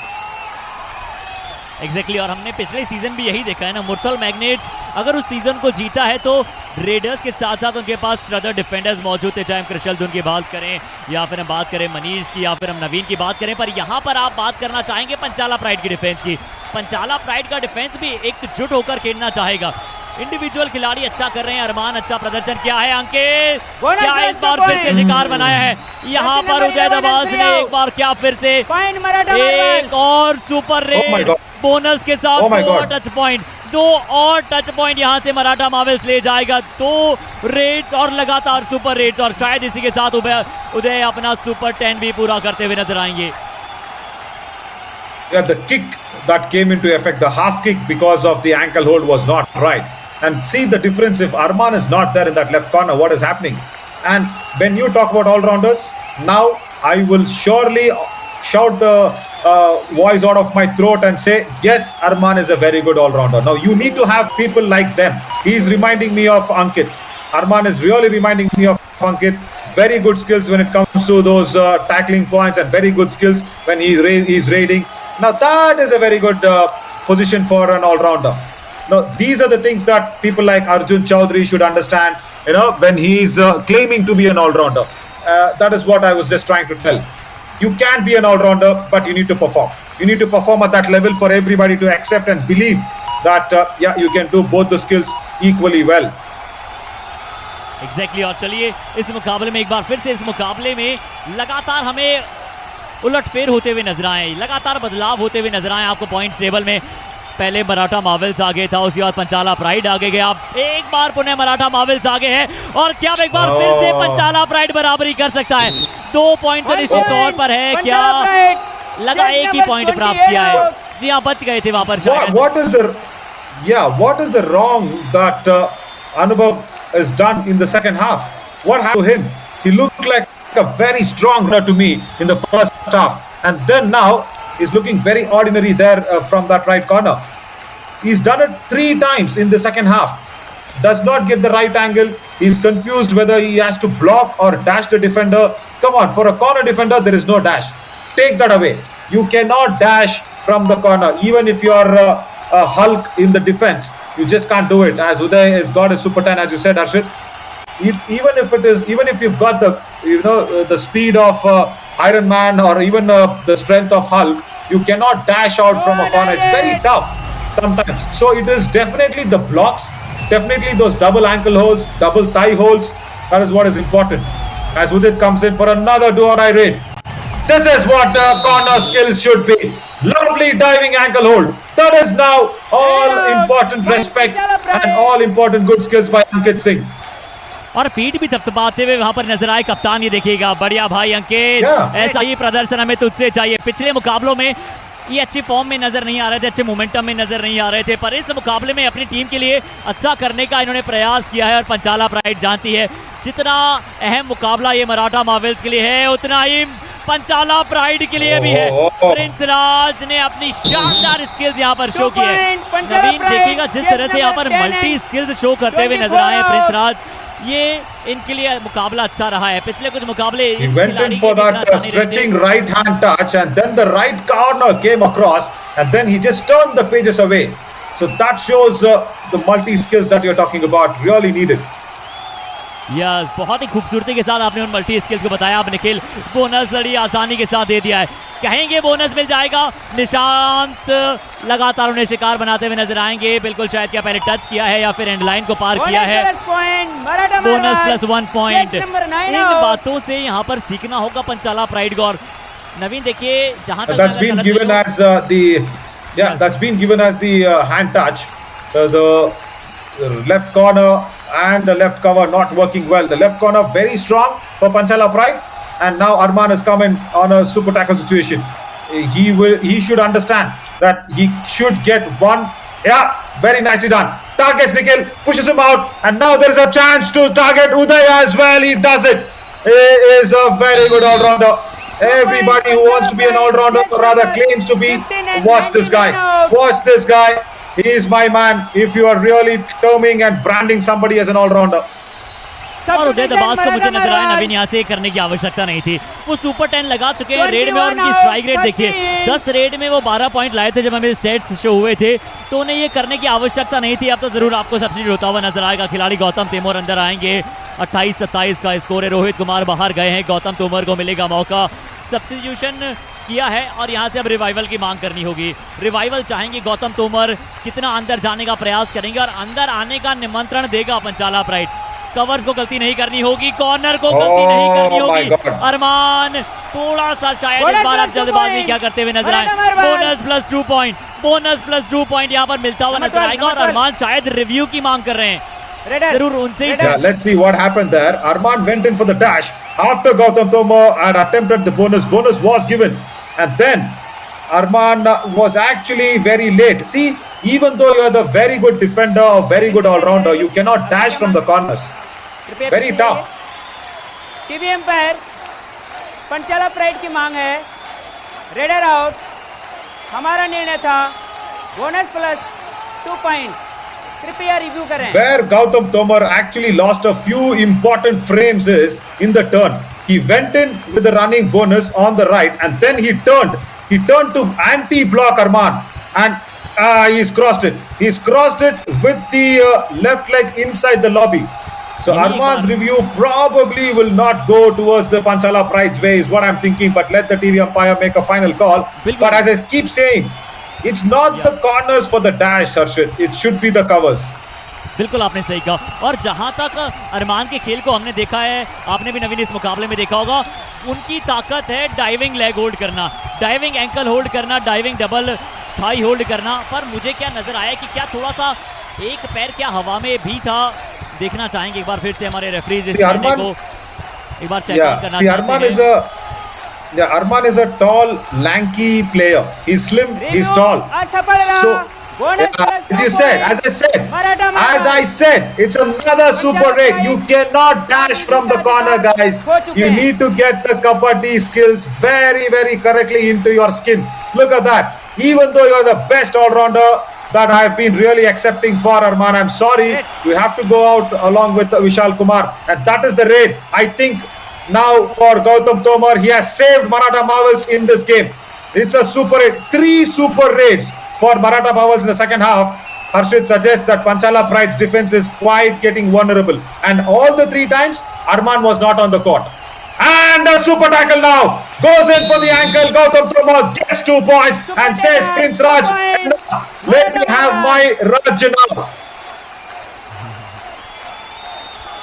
Exactly और हमने पिछले season भी यही देखा है ना, मुर्थल magnets अगर उस सीजन को जीता है तो रेडर्स के साथ साथ उनके पास अदर डिफेंडर्स मौजूद थे, चाहे हम कृषल धुन की बात करें या फिर हम बात करें मनीष की या फिर हम नवीन की बात करें। पर यहाँ पर आप बात करना चाहेंगे पंचाला प्राइड की डिफेंस की। पंचाला प्राइड का डिफेंस भी एकजुट होकर खेलना चाहेगा। इंडिविजुअल खिलाड़ी अच्छा कर रहे हैं, अरमान अच्छा प्रदर्शन किया है, अंकित क्या इस बार फिर से शिकार बनाया है यहाँ पर उदय दबास ने, एक बार क्या फिर से एक और सुपर रेड बोनस के साथ 2 टच पॉइंट, 2 और टच पॉइंट यहां से मराठा मार्वल्स ले जाएगा। 2 रेड्स और लगातार सुपर रेड्स, और शायद इसी के साथ उदय अपना सुपर 10 भी पूरा करते हुए नजर आएंगे। Yeah, the kick that came into effect, the half kick because of the ankle hold was not right. And see the difference if Arman is not there in that left corner, what is happening? And when you talk about all-rounders, now I will surely shout the voice out of my throat and say, yes, Arman is a very good all-rounder. Now you need to have people like them. He's reminding me of Ankit. Arman is really reminding me of Ankit. Very good skills when it comes to those tackling points, and very good skills when he's raiding. Now that is a very good position for an all-rounder. Now these are the things that people like Arjun Chaudhary should understand, when he's claiming to be an all-rounder. That is what I was just trying to tell. You can be an all-rounder, but you need to perform. You need to perform at that level for everybody to accept and believe that you can do both the skills equally well. Exactly और चलिए इस मुकाबले में एक बार फिर से इस मुकाबले में लगातार हमें उलटफेर होते हुए नजर आए, लगातार बदलाव होते हुए नजर आए आपको पॉइंट्स टेबल में। पहले मराठा मार्वल्स आगे था, उसके बाद पंचाला प्राइड आगे गया, अब एक बार पुनः मराठा मार्वल्स आगे है, और क्या एक बार फिर से पंचाला प्राइड बराबरी कर सकता है? 2 पॉइंट तो निश्चित तौर पर है, क्या लगा एक ही पॉइंट प्राप्त किया है? जी हाँ, बच गए थे वहां पर शायद। What is the wrong that Anubhav is done in the second half? What happened to him? He looked like a very strong runner to me in the first half, and then now he's looking very ordinary there from that right corner. He's done it 3 times in the second half. Does not get the right angle. He's confused whether he has to block or dash the defender. Come on, for a corner defender there is no dash. Take that away. You cannot dash from the corner, even if you're a Hulk in the defense. You just can't do it. As Uday has got a super 10, as you said, Harshit. Even if you've got the speed of Iron Man, or even the strength of Hulk, you cannot dash out from a corner. It's very tough sometimes. So it is definitely the blocks, definitely those double ankle holds, double thigh holds. That is what is important. As Udit comes in for another do-or-die raid. This is what the corner skills should be. Lovely diving ankle hold. That is now all important respect and all important good skills by Ankit Singh. और पीठ भी थपथपाते हुए वहां पर नजर आए कप्तान, ये देखिएगा, बढ़िया भाई अंकित, ऐसा ही प्रदर्शन हमें तुझसे चाहिए। पिछले मुकाबलों में ये अच्छी फॉर्म में नजर नहीं आ रहे थे, अच्छे मोमेंटम में नजर नहीं आ रहे थे, पर इस मुकाबले में अपनी टीम के लिए अच्छा करने का इन्होंने प्रयास किया है। और पंचाला प्राइड जानती है जितना अहम मुकाबला ये मराठा मार्वल्स के लिए है, उतना ही पंचाला प्राइड के लिए भी है। प्रिंस राज ने अपनी शानदार स्किल्स यहाँ पर शो की है। नवीन देखिएगा जिस तरह से यहाँ पर मल्टी स्किल्स शो करते हुए नजर आए प्रिंस राज, ये इनके लिए मुकाबला अच्छा रहा है। पिछले कुछ मुकाबले he went in for that stretching right hand touch, and then the right corner came across, and then he just turned the pages away. So that shows the multi skills that you're talking about really needed. Yes, बहुत ही खूबसूरती के साथ आपने उन multi skills को बताया। आप Nikhil bonus बड़ी आसानी के साथ दे दिया है, कहेंगे बोनस मिल जाएगा। निशांत लगातार उन्हें शिकार बनाते हुए नजर आएंगे, बिल्कुल शायद क्या पहले टच किया है या फिर एंड लाइन को पार किया है। Bonus plus 1 point. इन बातों से यहाँ पर सीखना होगा पंचाला प्राइड को। और नवीन देखिए जहां तक that's been given as that's been given as the hand touch. The left corner and the left cover not working well. The left corner very strong for Panchala Pride, and now Arman has come in on a super tackle situation. He should understand that he should get one. Yeah, very nicely done. Targets Nikhil, pushes him out, and now there is a chance to target Uday as well. He does it. He is a very good all-rounder. Everybody who wants to be an all-rounder, or rather claims to be, watch this guy. Watch this guy. He is my man. If you are really terming and branding somebody as an all-rounder. और उदय दबास को मुझे नजर आया नवीन यहाँ से करने की आवश्यकता नहीं थी। वो सुपर 10 लगा चुके हैं रेड में और उनकी स्ट्राइक रेट देखिए 10 रेड में वो 12 पॉइंट लाए थे जब हमें स्टेट्स शो हुए थे, तो उन्हें ये करने की आवश्यकता नहीं थी। अब तो जरूर आपको सब्सिट्यूट होता हुआ नजर आएगा। खिलाड़ी गौतम तोमर अंदर आएंगे। 28-27 का स्कोर है। रोहित कुमार बाहर गए हैं, गौतम तोमर को मिलेगा मौका। सब्सिट्यूशन किया है और यहाँ से अब रिवाइवल की मांग करनी होगी। रिवाइवल चाहेंगे गौतम तोमर, कितना अंदर जाने का प्रयास करेंगे और अंदर आने का निमंत्रण देगा पंचाला प्राइड। कवर्स को गलती नहीं करनी होगी, कॉर्नर को गलती नहीं करनी होगी। अरमान थोड़ा सा शायद इस बार आप जल्दबाजी क्या करते हुए नजर आए। Bonus plus 2 point, bonus plus 2 point यहाँ पर मिलता हुआ नजर आएगा और अरमान शायद रिव्यू की मांग कर रहे हैं। जरूर उनसे ही let's see what happened there. Arman went in for the dash after Gautam Tomar had attempted the bonus. Bonus was given, and then Arman was actually very late. See, even though you are the very good defender, very good all-rounder, you cannot dash from the corners. Very tough. TV umpire Panchala pride की मांग है। Raider out, हमारा निर्णय था bonus plus 2 points. कृपया review करें। Where Gautam Tomar actually lost a few important frames is in the turn. He went in with the running bonus on the right and then he turned. He turned to anti-block Arman and he's crossed it. He's crossed it with the left leg inside the lobby. So Arman's review probably will not go towards the Panchala Pride's way is what I'm thinking, but let the TV umpire make a final call. But as I keep saying, it's not the corners for the dash, Harshit. It should be the covers. बिल्कुल आपने सही कहा। और जहां तक अरमान के खेल को हमने देखा है, आपने भी नवीन इस मुकाबले में देखा होगा, उनकी ताकत है डाइविंग लेग होल्ड करना, डाइविंग एंकल होल्ड करना, डाइविंग डबल थाई होल्ड करना। पर मुझे क्या नजर आया कि क्या थोड़ा सा एक पैर क्या हवा में भी था, देखना चाहेंगे एक बार फिर से हमारे रेफरीज इस निर्णय को एक बार चेक करना चाहते हैं। Arman is a tall, lanky player. He's slim, he's tall. So, as I said, it's another super rate. You cannot dash from the corner, guys. You need to get the kabaddi skills very, very correctly into your skin. Look at that. Even though you're the best all-rounder that I have been really accepting for Arman, I'm sorry. You have to go out along with Vishal Kumar. And that is the raid. I think now for Gautam Tomar, he has saved Maratha Marvels in this game. It's a super raid. 3 super raids for Maratha Marvels in the second half. Harshit suggests that Panchala Pride's defense is quite getting vulnerable. And all the 3 times, Arman was not on the court. And a super tackle now. Goes in for the ankle. Gautam Tomar gets 2 points and says, Prince Raj, let me have my Raj now.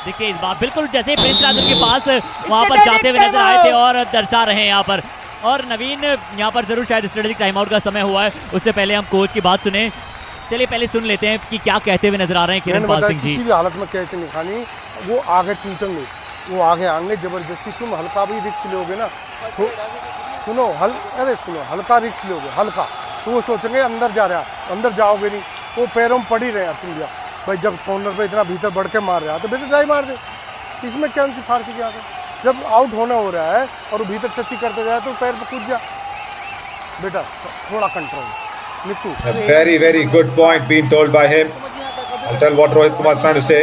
देखिए इस बार बिल्कुल जैसे Prince राज के पास वहां पर जाते हुए नजर आए थे और दर्शा रहे हैं यहाँ पर। और नवीन यहाँ पर जरूर शायद स्ट्रेटेजिक टाइम आउट का समय हुआ है, उससे पहले हम कोच की बात सुने। चलिए पहले सुन लेते हैं कि क्या कहते हुए नजर आ रहे हैं किरणपाल सिंह जी। किसी भी हालत में कैच नहीं खानी, वो आगे टूटेंगे, वो आगे आएंगे जबरदस्ती। तुम हल्का भी रिक्स लोगे ना, तो सुनो हल्का रिक्स लोगे, हल्का तो वो सोचेंगे अंदर जा रहा, अंदर जाओगे नहीं, वो पैरों में पड़ ही रहे तुम भैया। भाई जब कॉर्नर पे इतना भीतर बढ़ के मार रहा है तो बेटा ट्राई मार दे, इसमें क्या सी फारसी क्या है। जब आउट होना हो रहा है और वो भीतर टच ही करते जाए तो पैर पे कूद जा बेटा, थोड़ा control. Nikku, A very, very good point being told by him. I'll tell what Rohit Kumar is trying to say.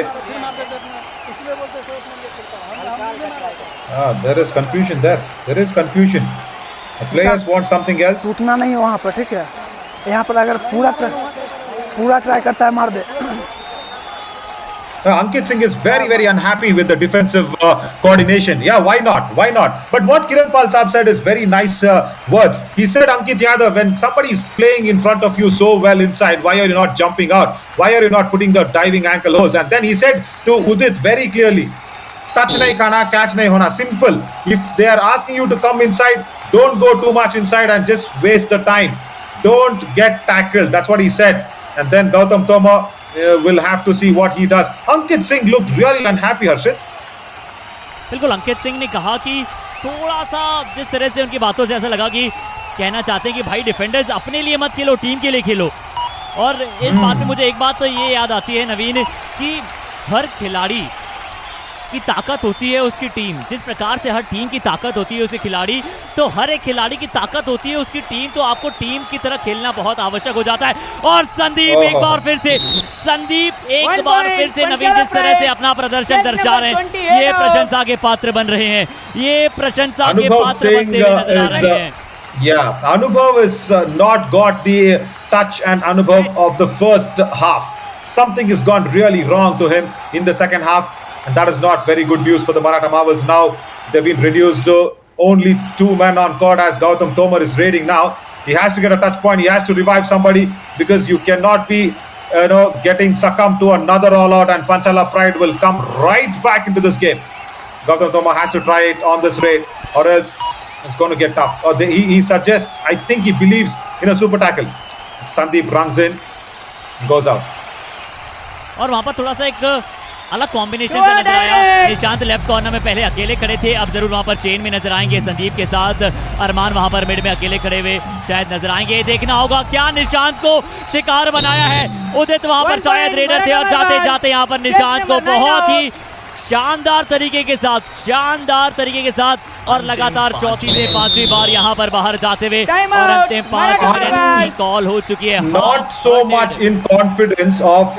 There is confusion there. There is confusion. The players want something else. उतना नहीं है वहाँ पर, ठीक है। यहाँ पर अगर पूरा ट्राई करता है मार दे। Ankit Singh is very, very unhappy with the defensive coordination. Yeah, why not? Why not? But what Kiranpal Saab said is very nice words. He said, Ankit Yadav, when somebody is playing in front of you so well inside, why are you not jumping out? Why are you not putting the diving ankle holds? And then he said to Udit very clearly, touch nahi khana, catch nahi hona. Simple. If they are asking you to come inside, don't go too much inside and just waste the time. Don't get tackled. That's what he said. And then Gautam Tomar will have to see what he does. Ankit Singh looked really unhappy, Harshit. बिल्कुल अंकित सिंह ने कहा कि थोड़ा सा जिस तरह से उनकी बातों से ऐसा लगा कि कहना चाहते हैं कि भाई डिफेंडर्स अपने लिए मत खेलो, टीम के लिए खेलो। और इस बात में मुझे एक बात तो ये याद आती है नवीन कि हर खिलाड़ी की ताकत होती है उसकी टीम, जिस प्रकार से हर टीम की ताकत होती है उसके खिलाड़ी, तो हर एक खिलाड़ी की ताकत होती है उसकी टीम, तो आपको टीम की तरह खेलना बहुत आवश्यक हो जाता है। और संदीप एक बार फिर से नवीन जिस तरह से अपना प्रदर्शन दर्शा रहे हैं, ये प्रशंसा के पात्र बन रहे हैं, ये प्रशंसा के पात्र बनते हुए नजर आ रहे हैं। Yeah, Anubhav is not got the touch and Anubhav of the first half. Something has gone really wrong to him in the second half, and that is not very good news for the Maratha Marvels. Now they've been reduced to only 2 men on court as Gautam Tomar is raiding now. He has to get a touch point. He has to revive somebody because you cannot be, getting succumbed to another all-out, and Panchala Pride will come right back into this game. Gautam Tomar has to try it on this raid, or else it's going to get tough. He suggests, I think he believes in a super tackle. Sandeep runs in, goes out. और वहां पर थोड़ा सा एक अलग combination से नजर आया। निशांत लेफ्ट कॉर्नर में पहले अकेले खड़े थे, अब जरूर वहां पर चेन में नजर आएंगे संदीप के साथ। अरमान वहां पर मिड में अकेले खड़े हुए शायद नजर आएंगे। देखना होगा क्या निशांत को शिकार बनाया है। उदित वहां पर शायद रेडर थे और जाते जाते यहाँ पर निशांत को बहुत ही शानदार तरीके के साथ और लगातार चौथी से 5वीं बार यहाँ पर बाहर जाते हुए और अंतिम 5 मिनट की कॉल हो चुकी है। Not so much in confidence of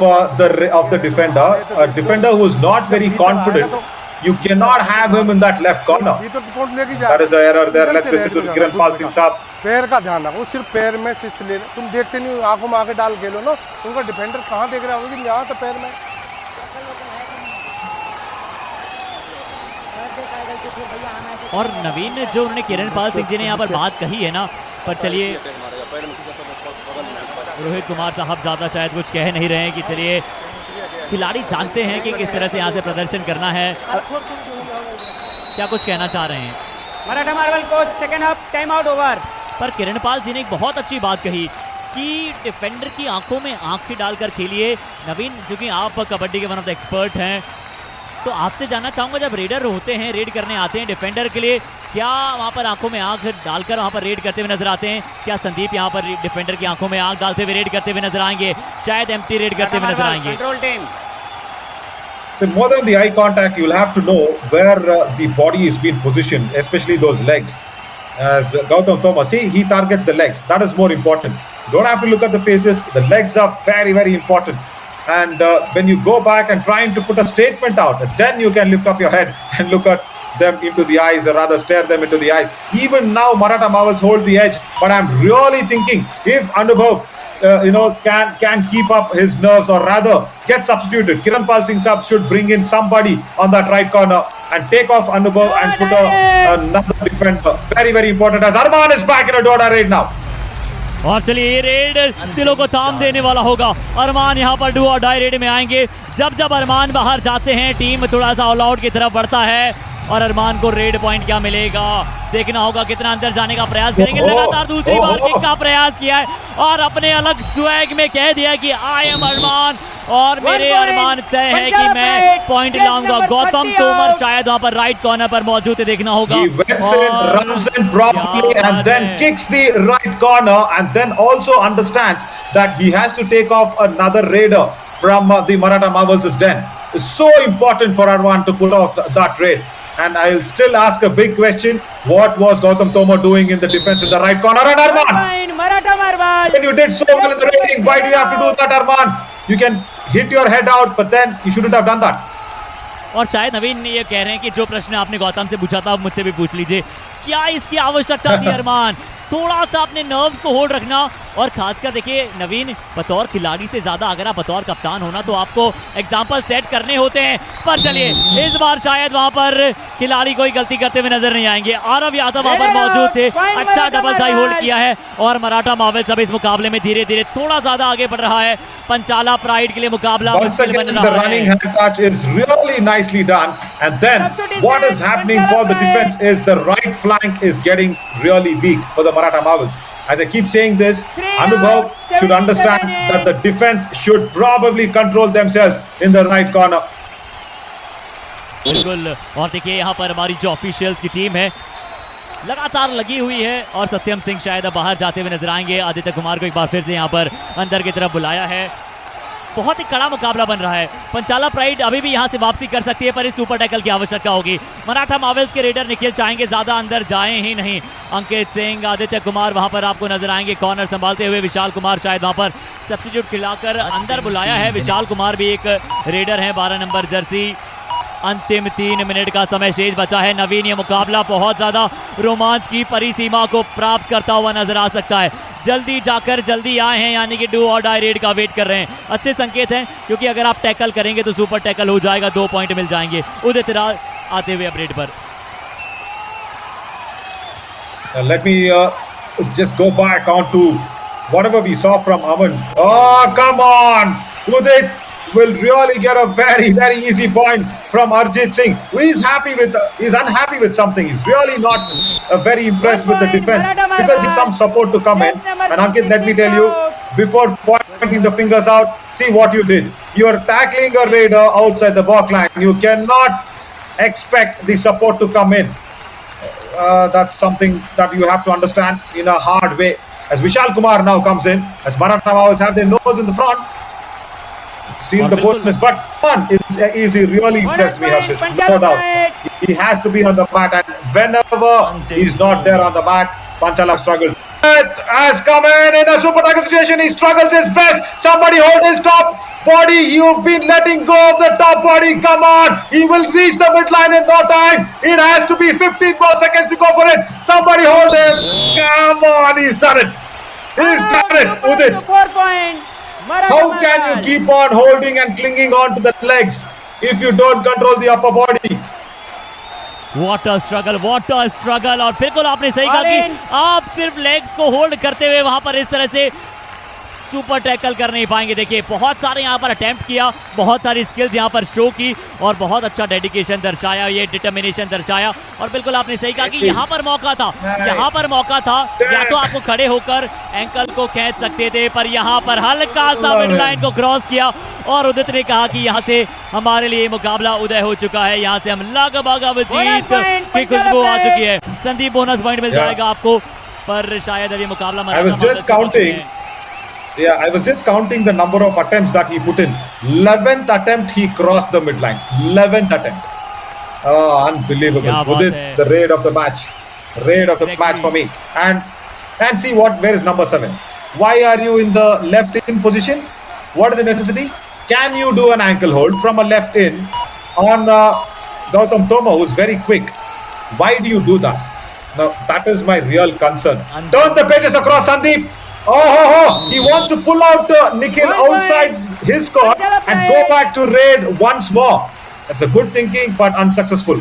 the defender. A defender who is not very confident. You cannot have him in that left corner. That is an error there. Let's listen to Kiranpal Singh साहब। पैर का ध्यान रखो, सिर्फ पैर में शिस्त ले। तुम देखते नहीं, आंखों में आंखें डाल खेलो ना, उनका डिफेंडर कहाँ देख रहा होगा कि यहाँ तो पैर में। और नवीन ने जो उन्होंने किरणपाल सिंह जी ने यहाँ पर बात कही है ना, पर चलिए रोहित कुमार साहब ज्यादा शायद कुछ कह नहीं रहे हैं कि चलिए खिलाड़ी जानते हैं कि किस तरह से यहाँ से प्रदर्शन करना है। क्या कुछ कहना चाह रहे हैं Maratha marble coach? Second half time out over. पर किरणपाल जी ने एक बहुत अच्छी बात कही कि डिफेंडर की आंखों में आंखें डालकर खेलिए। नवीन, जो कि आप कबड्डी के वन ऑफ द एक्सपर्ट हैं, तो आपसे जानना चाहूंगा, जब रेडर होते हैं, रेड करने आते हैं डिफेंडर के लिए, क्या वहां पर आंखों में आंख डालकर वहां पर रेड करते हुए नजर आते हैं? क्या संदीप यहां पर डिफेंडर की आंखों में आंख डालते हुए रेड करते हुए नजर आएंगे? शायद एम्प्टी रेड करते हुए नजर आएंगे। Control team. So more than the eye contact, you'll have to know where the body is being positioned, especially those legs. As Gautam Tomar, see, he targets the legs. That is more important. You don't have to look at the faces. The legs are very, very important. And when you go back and trying to put a statement out, then you can lift up your head and look at them into the eyes, or rather stare them into the eyes. Even now, Maratha Marvels hold the edge, but I'm really thinking if Anubhav, can keep up his nerves, or rather get substituted. Kiranpal Singh Saab should bring in somebody on that right corner and take off Anubhav and put another defender. Very, very important, as Arman is back in a Doda raid now. और चलिए ये red दिलों को थाम देने वाला होगा। अरमान यहाँ पर डू और डाई रेड में आएंगे। जब अरमान बाहर जाते हैं, टीम थोड़ा सा ऑल आउट की तरफ बढ़ता है और अरमान को रेड पॉइंट क्या मिलेगा, देखना होगा। कितना अंदर जाने का प्रयास करेंगे, लगातार दूसरी बार किक का प्रयास किया है और अपने अलग स्वैग में कह दिया कि आई एम अरमान और मेरे अरमान तय है कि मैं पॉइंट लाऊंगा। गौतम तोमर शायद वहां पर राइट कॉर्नर पर मौजूद है, देखना होगा। He wets in, runs in properly and then kicks the right corner and then also understands that he has to take off another raider from the Maratha Marvels' den. It's so important for Arman to pull out that raid. And I'll still ask a big question. What was Gautam Tomar doing in the defense in the right corner? And Arman! Maratha Marvels! When you did so well in the raiding, why do you have to do that, Arman? You can hit your head out, but then you shouldn't have done that. और शायद नवीन ये कह रहे हैं कि जो प्रश्न आपने गौतम से पूछा था, मुझसे भी पूछ लीजिए। क्या इसकी आवश्यकता थी अरमान? थोड़ा सा अपने नर्व्स को होल्ड रखना, और खासकर देखिए नवीन, बतौर खिलाड़ी से ज्यादा अगर आप बतौर कप्तान होना तो आपको एग्जाम्पल सेट करने होते हैं। पर चलिए इस बार शायद वहां पर खिलाड़ी कोई गलती करते हुए नजर नहीं आएंगे। आरव यादव वहां पर मौजूद थे, अच्छा डबल थाई होल्ड किया है और मराठा मार्वल्स अब इस मुकाबले में धीरे धीरे थोड़ा ज्यादा आगे बढ़ रहा है। पंचाला प्राइड के लिए मुकाबला मुश्किल बन रहा है। The running hand touch is really nicely done, and then what is happening for the defense is the right flank is getting really weak for the Maratha Marvels. As I keep saying this, Anubhav should understand that the defense should probably control themselves in the right corner. बिल्कुल, और देखिए यहाँ पर हमारी जो officials की team है लगातार लगी हुई है और सत्यम सिंह शायद अब बाहर जाते हुए नजर आएंगे। आदित्य कुमार को एक बार फिर से यहाँ पर अंदर की तरफ बुलाया है। बहुत ही कड़ा मुकाबला बन रहा है। पंचाला प्राइड अभी भी यहां से वापसी कर सकती है, पर इस सुपर टैकल की आवश्यकता होगी। मराठा मार्वल्स के रेडर निखिल चाहेंगे ज्यादा अंदर जाएं ही नहीं। अंकित सिंह, आदित्य कुमार वहां पर आपको नजर आएंगे कॉर्नर संभालते हुए। विशाल कुमार शायद वहां पर सब्स्टिट्यूट खिलाकर अंदर बुलाया है। विशाल कुमार भी एक रेडर है, 12 नंबर जर्सी। अंतिम 3 मिनट का समय शेष बचा है। नवीन, ये मुकाबला बहुत ज्यादा रोमांच की परिसीमा को प्राप्त करता हुआ नजर आ सकता है। जल्दी जाकर जल्दी आए हैं, यानी कि डू और डाई रेड का वेट कर रहे हैं। अच्छे संकेत हैं, क्योंकि अगर आप टैकल करेंगे तो सुपर टैकल हो जाएगा, 2 पॉइंट मिल जाएंगे। उदय तिराल आते हुए अपडेट पर। Let me just go back on to whatever we saw from Aman. Oh, come on! Udit will really get a very, very easy point from Arjit Singh. He's unhappy with something. He's really not very impressed with the defense because he's some support to come in. And Ankit, let me tell you, before pointing the fingers out, see what you did. You are tackling a raider outside the back line. You cannot expect the support to come in. That's something that you have to understand in a hard way. As Vishal Kumar now comes in, as Maratha Mavals have their nose in the front, steal the bonus, but one is he really impressed me, Harshit, no doubt. He has to be on the mat, and whenever he's not there on the mat, Panchala struggled. Has come in a super tackle situation. He struggles his best. Somebody hold his top body. You've been letting go of the top body. Come on. He will reach the midline in no time. It has to be 15 more seconds to go for it. Somebody hold him. Come on. He's done it. He's done it. Udit. 4 point. How can you keep on holding and clinging on to the legs if you don't control the upper body? What a struggle, what a struggle। और बिल्कुल आपने सही कहा कि आप सिर्फ legs को hold करते हुए वहां पर इस तरह से सुपर टैकल कर नहीं पाएंगे। देखिए, बहुत सारे यहाँ पर अटेम्प्ट किया, बहुत सारी स्किल्स यहाँ पर शो की और बहुत अच्छा डेडिकेशन दर्शाया, ये डिटर्मिनेशन दर्शाया। और बिल्कुल आपने सही कहा कि यहाँ पर मौका था, यहाँ पर मौका था, या तो आपको खड़े होकर एंकल को खींच सकते थे, पर यहाँ पर हल्का सा मिड लाइन को क्रॉस किया और उदित ने कहा कि यहाँ से हमारे लिए मुकाबला उदय हो चुका है, यहाँ से हम लगभग अब जीत की खुशबू आ चुकी है। संदीप, बोनस पॉइंट मिल जाएगा आपको, पर शायद अभी मुकाबला I was just counting the number of attempts that he put in. 11th attempt he crossed the midline. 11th attempt. Oh, unbelievable. Udit, the raid of the match. Raid of the match for me. And see where is number 7? Why are you in the left in position? What is the necessity? Can you do an ankle hold from a left in on Gautam Toma, who's very quick? Why do you do that? Now, that is my real concern. Turn the pages across, Sandeep. He wants to pull out Nikhil outside his court and go back to raid once more. That's a good thinking, but unsuccessful.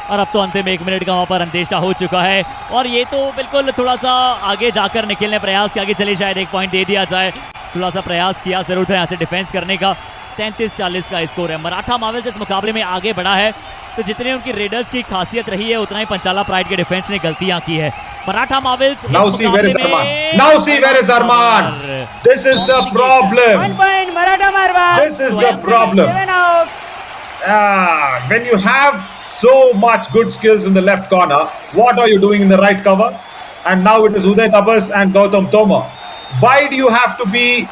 और अब तो अंतिम 1 minute का वहां पर अंदेशा हो चुका है, और ये तो बिल्कुल थोड़ा सा आगे जाकर निखिल ने प्रयास किया कि चलिए शायद 1 पॉइंट दे दिया जाए। थोड़ा सा प्रयास किया, जरूरत है यहाँ से डिफेंस करने का। 33-40 का स्कोर है। मराठा मार्वल्स इस मुकाबले में आगे बढ़ा है, तो जितने उनकी रेडर्स की खासियत रही है उतना ही पंचाला प्राइड के डिफेंस ने गलतियां की है। Maratha Marvels Now see where is Arman. Now see where is Arman. This is the problem. 1 point Maratha Marwal. This is the problem. 7 out. When you have so much good skills in the left corner, what are you doing in the right cover? And now it is Uday Tabas and Gautam Toma. Why do you have to be,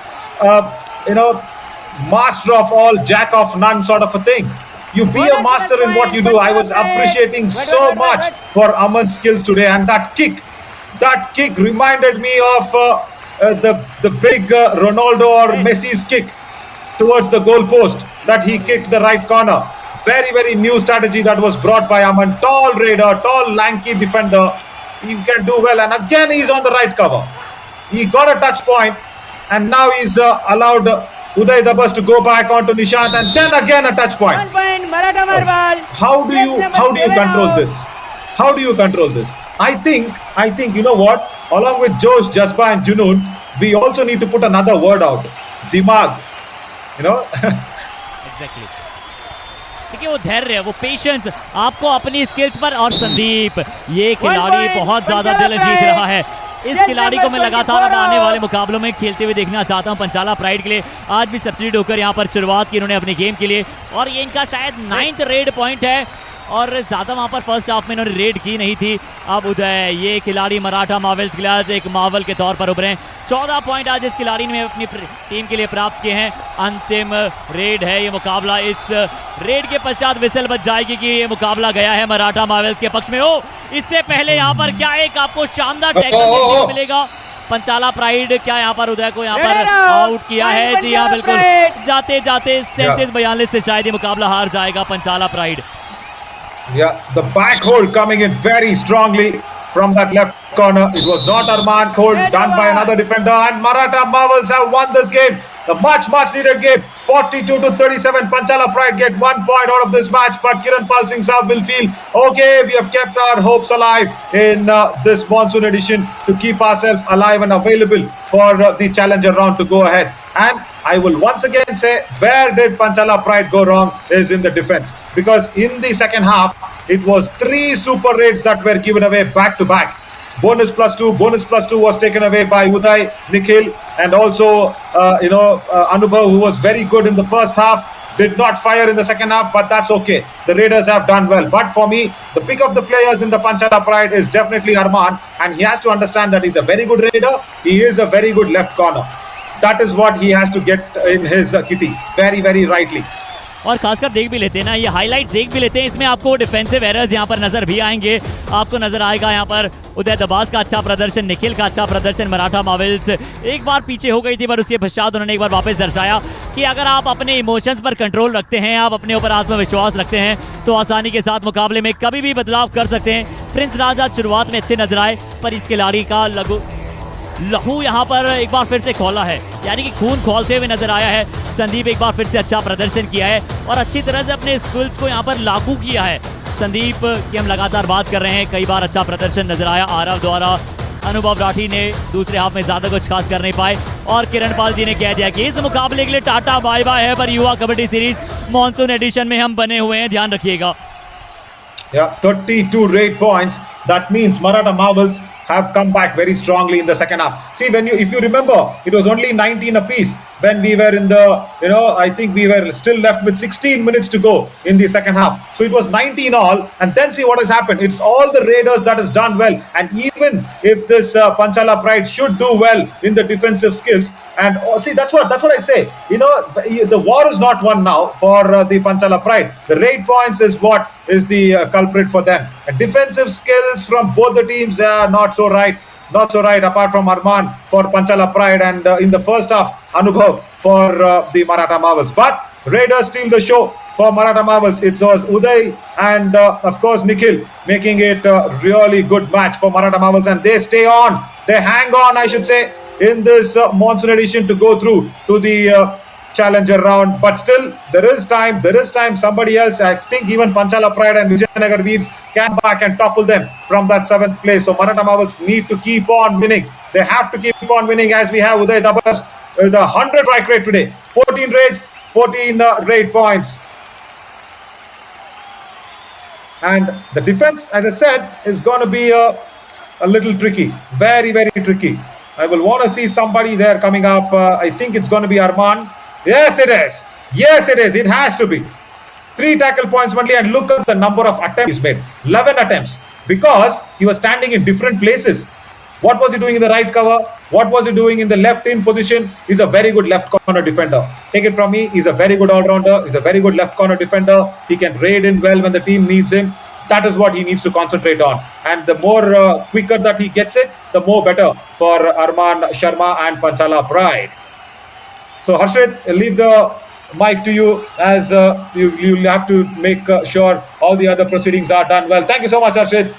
master of all, jack of none sort of a thing? You be a master in what you do. I was appreciating so much for Aman's skills today, and that kick reminded me of the big Ronaldo or Messi's kick towards the goal post that he kicked the right corner. Very, very new strategy that was brought by Aman. Tall raider, tall lanky defender. He can do well, and again he's on the right cover. He got a touch point, and now he's allowed Uday Dabas to go back onto Nishant, and then again a touch point. 1 point Maratha Marwal. How do you control this? How do you control this? I think you know what? Along with Josh, Jaspa and Junoon, we also need to put another word out. Dimag. Exactly. देखिए, वो धैर्य है, वो patience आपको अपनी skills पर। और संदीप, ये खिलाड़ी बहुत ज्यादा दिल जीत रहा है। इस खिलाड़ी को मैं लगातार अब आने वाले मुकाबलों में खेलते हुए देखना चाहता हूं पंचाला प्राइड के लिए। आज भी सब्सिट्यूट होकर यहां पर शुरुआत की इन्होंने अपने गेम के लिए, और ये इनका शायद 9th रेड पॉइंट है, और ज़्यादा वहां पर फर्स्ट हाफ में इन्होंने रेड की नहीं थी। अब उदय, ये खिलाड़ी मराठा मार्वल्स के लिए एक मार्वल के तौर पर उभरे। 14 पॉइंट आज इस खिलाड़ी ने अपनी टीम के लिए प्राप्त किए हैं। अंतिम रेड है ये मुकाबला। इस रेड के पश्चात विसल बज जाएगी कि ये मुकाबला गया है मराठा मार्वल्स के पक्ष में। ओ, इससे पहले यहाँ पर क्या एक आपको शानदार टैकल देखने को मिलेगा। पंचाला प्राइड क्या यहाँ पर उदय को यहाँ पर आउट किया है? जी हाँ, बिल्कुल। जाते जाते 37-42 से शायद ये मुकाबला हार जाएगा पंचाला pride. Yeah, the back hold coming in very strongly from that left corner. It was not Arman hold done by another defender, and Maratha Marvels have won this game. The much needed game. 42-37. Panchala Pride get 1 point out of this match, but Kiran Pal Singh Saab will feel okay. We have kept our hopes alive in this monsoon edition to keep ourselves alive and available for the challenger round to go ahead. And I will once again say, where did Panchala Pride go wrong is in the defense, because in the second half it was 3 super raids that were given away back to back. Bonus plus two was taken away by Uday, Nikhil, and also Anubhav, who was very good in the first half, did not fire in the second half, but that's okay. The Raiders have done well. But for me, the pick of the players in the Panchala Pride is definitely Arman, and he has to understand that he's a very good raider. He is a very good left corner. That is what he has to get in his kitty, very rightly. और खासकर देख भी लेते हैं ना, ये highlight देख भी लेते हैं, इसमें आपको डिफेंसिव एरर्स यहाँ पर नजर भी आएंगे। आपको नजर आएगा यहाँ पर उदय दबास का अच्छा प्रदर्शन, निखिल का अच्छा प्रदर्शन। मराठा मार्वल्स एक बार पीछे हो गई थी, पर उसके पश्चात उन्होंने एक बार वापस दर्शाया कि अगर आप अपने इमोशंस पर कंट्रोल रखते हैं, आप अपने ऊपर आत्मविश्वास रखते हैं, तो आसानी के साथ मुकाबले में कभी भी बदलाव कर सकते हैं। प्रिंस राज आज शुरुआत में अच्छे नजर आए, पर इस खिलाड़ी का लहू यहाँ पर एक बार फिर से खोला है, यानी कि खून खोलते हुए नजर आया है। संदीप एक बार फिर से अच्छा प्रदर्शन किया है और अच्छी तरह से अपने स्किल्स को यहाँ पर लागू किया है। संदीप की हम लगातार बात कर रहे हैं, कई बार अच्छा प्रदर्शन नजर आया आरव द्वारा। अनुभव राठी ने दूसरे हाफ में ज्यादा कुछ खास कर नहीं पाए, और किरण पाल जी ने कह दिया कि इस मुकाबले के लिए टाटा बाय बाय है, पर युवा कबड्डी सीरीज मॉनसून एडिशन में हम बने हुए हैं, ध्यान रखिएगा। Yeah, 32 raid points. That means Maratha Marvels have come back very strongly in the second half. See, if you remember, it was only 19 apiece when we were in the, I think we were still left with 16 minutes to go in the second half. So it was 19 all, and then see what has happened. It's all the Raiders that has done well, and even if this Panchala Pride should do well in the defensive skills, and see, that's what I say. The war is not won now for the Panchala Pride. The raid points is what is the culprit for them. And defensive skills from both the teams are not so right. Not so right, apart from Arman for Panchala Pride, and in the first half, Anubhav for the Maratha Marvels. But Raiders steal the show for Maratha Marvels. It was Uday and of course Nikhil making it a really good match for Maratha Marvels, and they stay on. They hang on, I should say, in this monsoon edition to go through to the challenger round. But still, there is time. Somebody else, I think even Panchala Pride and Vijayanagar Veers can back and topple them from that 7th place. So Maratha Marvels need to keep on winning. They have to keep on winning, as we have Uday Dabas with the 100 strike rate today. 14 raids, 14 raid points. And the defense, as I said, is going to be a little tricky. Very tricky. I will want to see somebody there coming up. I think it's going to be Arman. Yes, it is. It has to be. 3 tackle points only, and look at the number of attempts he's made. 11 attempts, because he was standing in different places. What was he doing in the right cover? What was he doing in the left in position? He's a very good left corner defender. Take it from me, he's a very good all-rounder. He's a very good left corner defender. He can raid in well when the team needs him. That is what he needs to concentrate on. And the more quicker that he gets it, the more better for Arman Sharma and Panchala Pride. So Harshit, I'll leave the mic to you, as you'll have to make sure all the other proceedings are done well. Thank you so much, Harshit.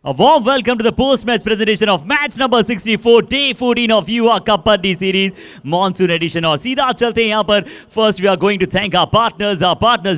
A warm welcome to the post-match presentation of match number 64, day 14 of Yuva Kabaddi series, Monsoon edition. और सीधा चलते हैं यहाँ पर. First, we are going to thank our partners,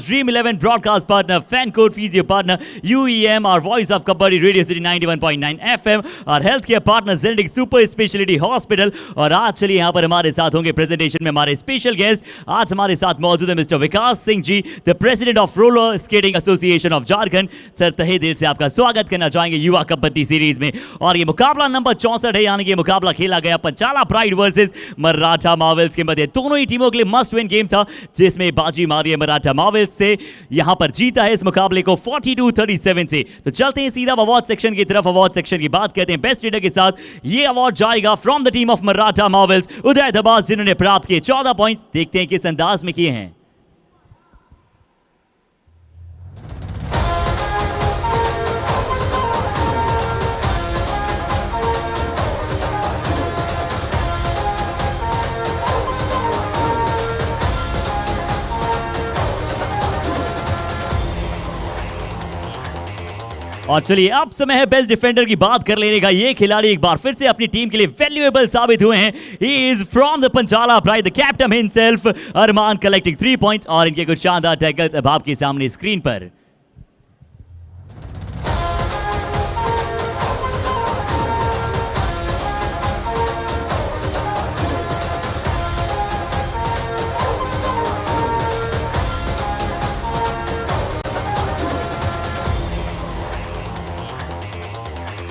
Dream 11 broadcast partner, Fan Code Physio partner, UEM, our voice of Kabaddi Radio City 91.9 FM, our healthcare partner, Zenedic Super Speciality Hospital. और आज चलिए यहाँ पर हमारे साथ होंगे प्रेजेंटेशन में हमारे स्पेशल गेस्ट. आज हमारे साथ मौजूद है mister Vikas Singh ji, the president of roller skating association of Jharkhand. Sir, तहे दिल से आपका स्वागत करना चाहेंगे युवा कबड्डी सीरीज में. और ये मुकाबला नंबर 64 है, यानी कि मुकाबला खेला गया पंचाला प्राइड वर्सेस मराठा मार्वल्स के मध्य. दोनों ही टीमों के लिए मस्ट विन गेम था, जिसमें बाजी मारी है मराठा मार्वल्स से. यहां पर जीता है इस मुकाबले को 42-37 से. तो चलते हैं सीधा अवार्ड सेक्शन की तरफ. अवार्ड सेक्शन की बात करते हैं. बेस्ट लीडर के साथ ये अवार्ड जाएगा from the team of Maratha marvels, Uday Dabas, जिन्होंने प्राप्त किए 14 पॉइंट्स. देखते हैं किस अंदाज में किए हैं. और चलिए अब समय है बेस्ट डिफेंडर की बात कर लेने का. ये खिलाड़ी एक बार फिर से अपनी टीम के लिए वैल्यूएबल साबित हुए हैं. He is from the Panchala pride, the captain himself, Arman, collecting 3 points. और इनके कुछ शानदार टैकल्स अब आपके सामने स्क्रीन पर.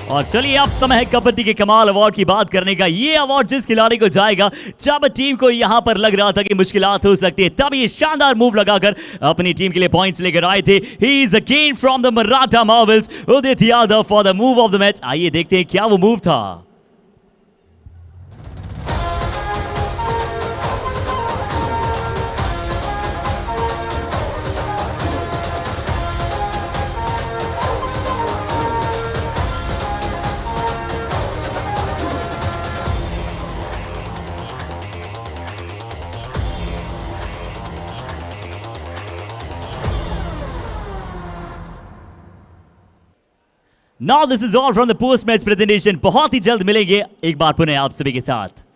और चलिए अब समय है कबड्डी के कमाल अवार्ड की बात करने का. ये अवार्ड जिस खिलाड़ी को जाएगा जब टीम को यहां पर लग रहा था कि मुश्किलात हो सकती है, तब ये शानदार मूव लगाकर अपनी टीम के लिए पॉइंट्स लेकर आए थे. He is again from the Maratha Marvels, Udit Yadav for the move of the match. आइए देखते हैं क्या वो मूव था. Now this is all from the post match presentation. बहुत ही जल्द मिलेंगे एक बार पुनः आप सभी के साथ.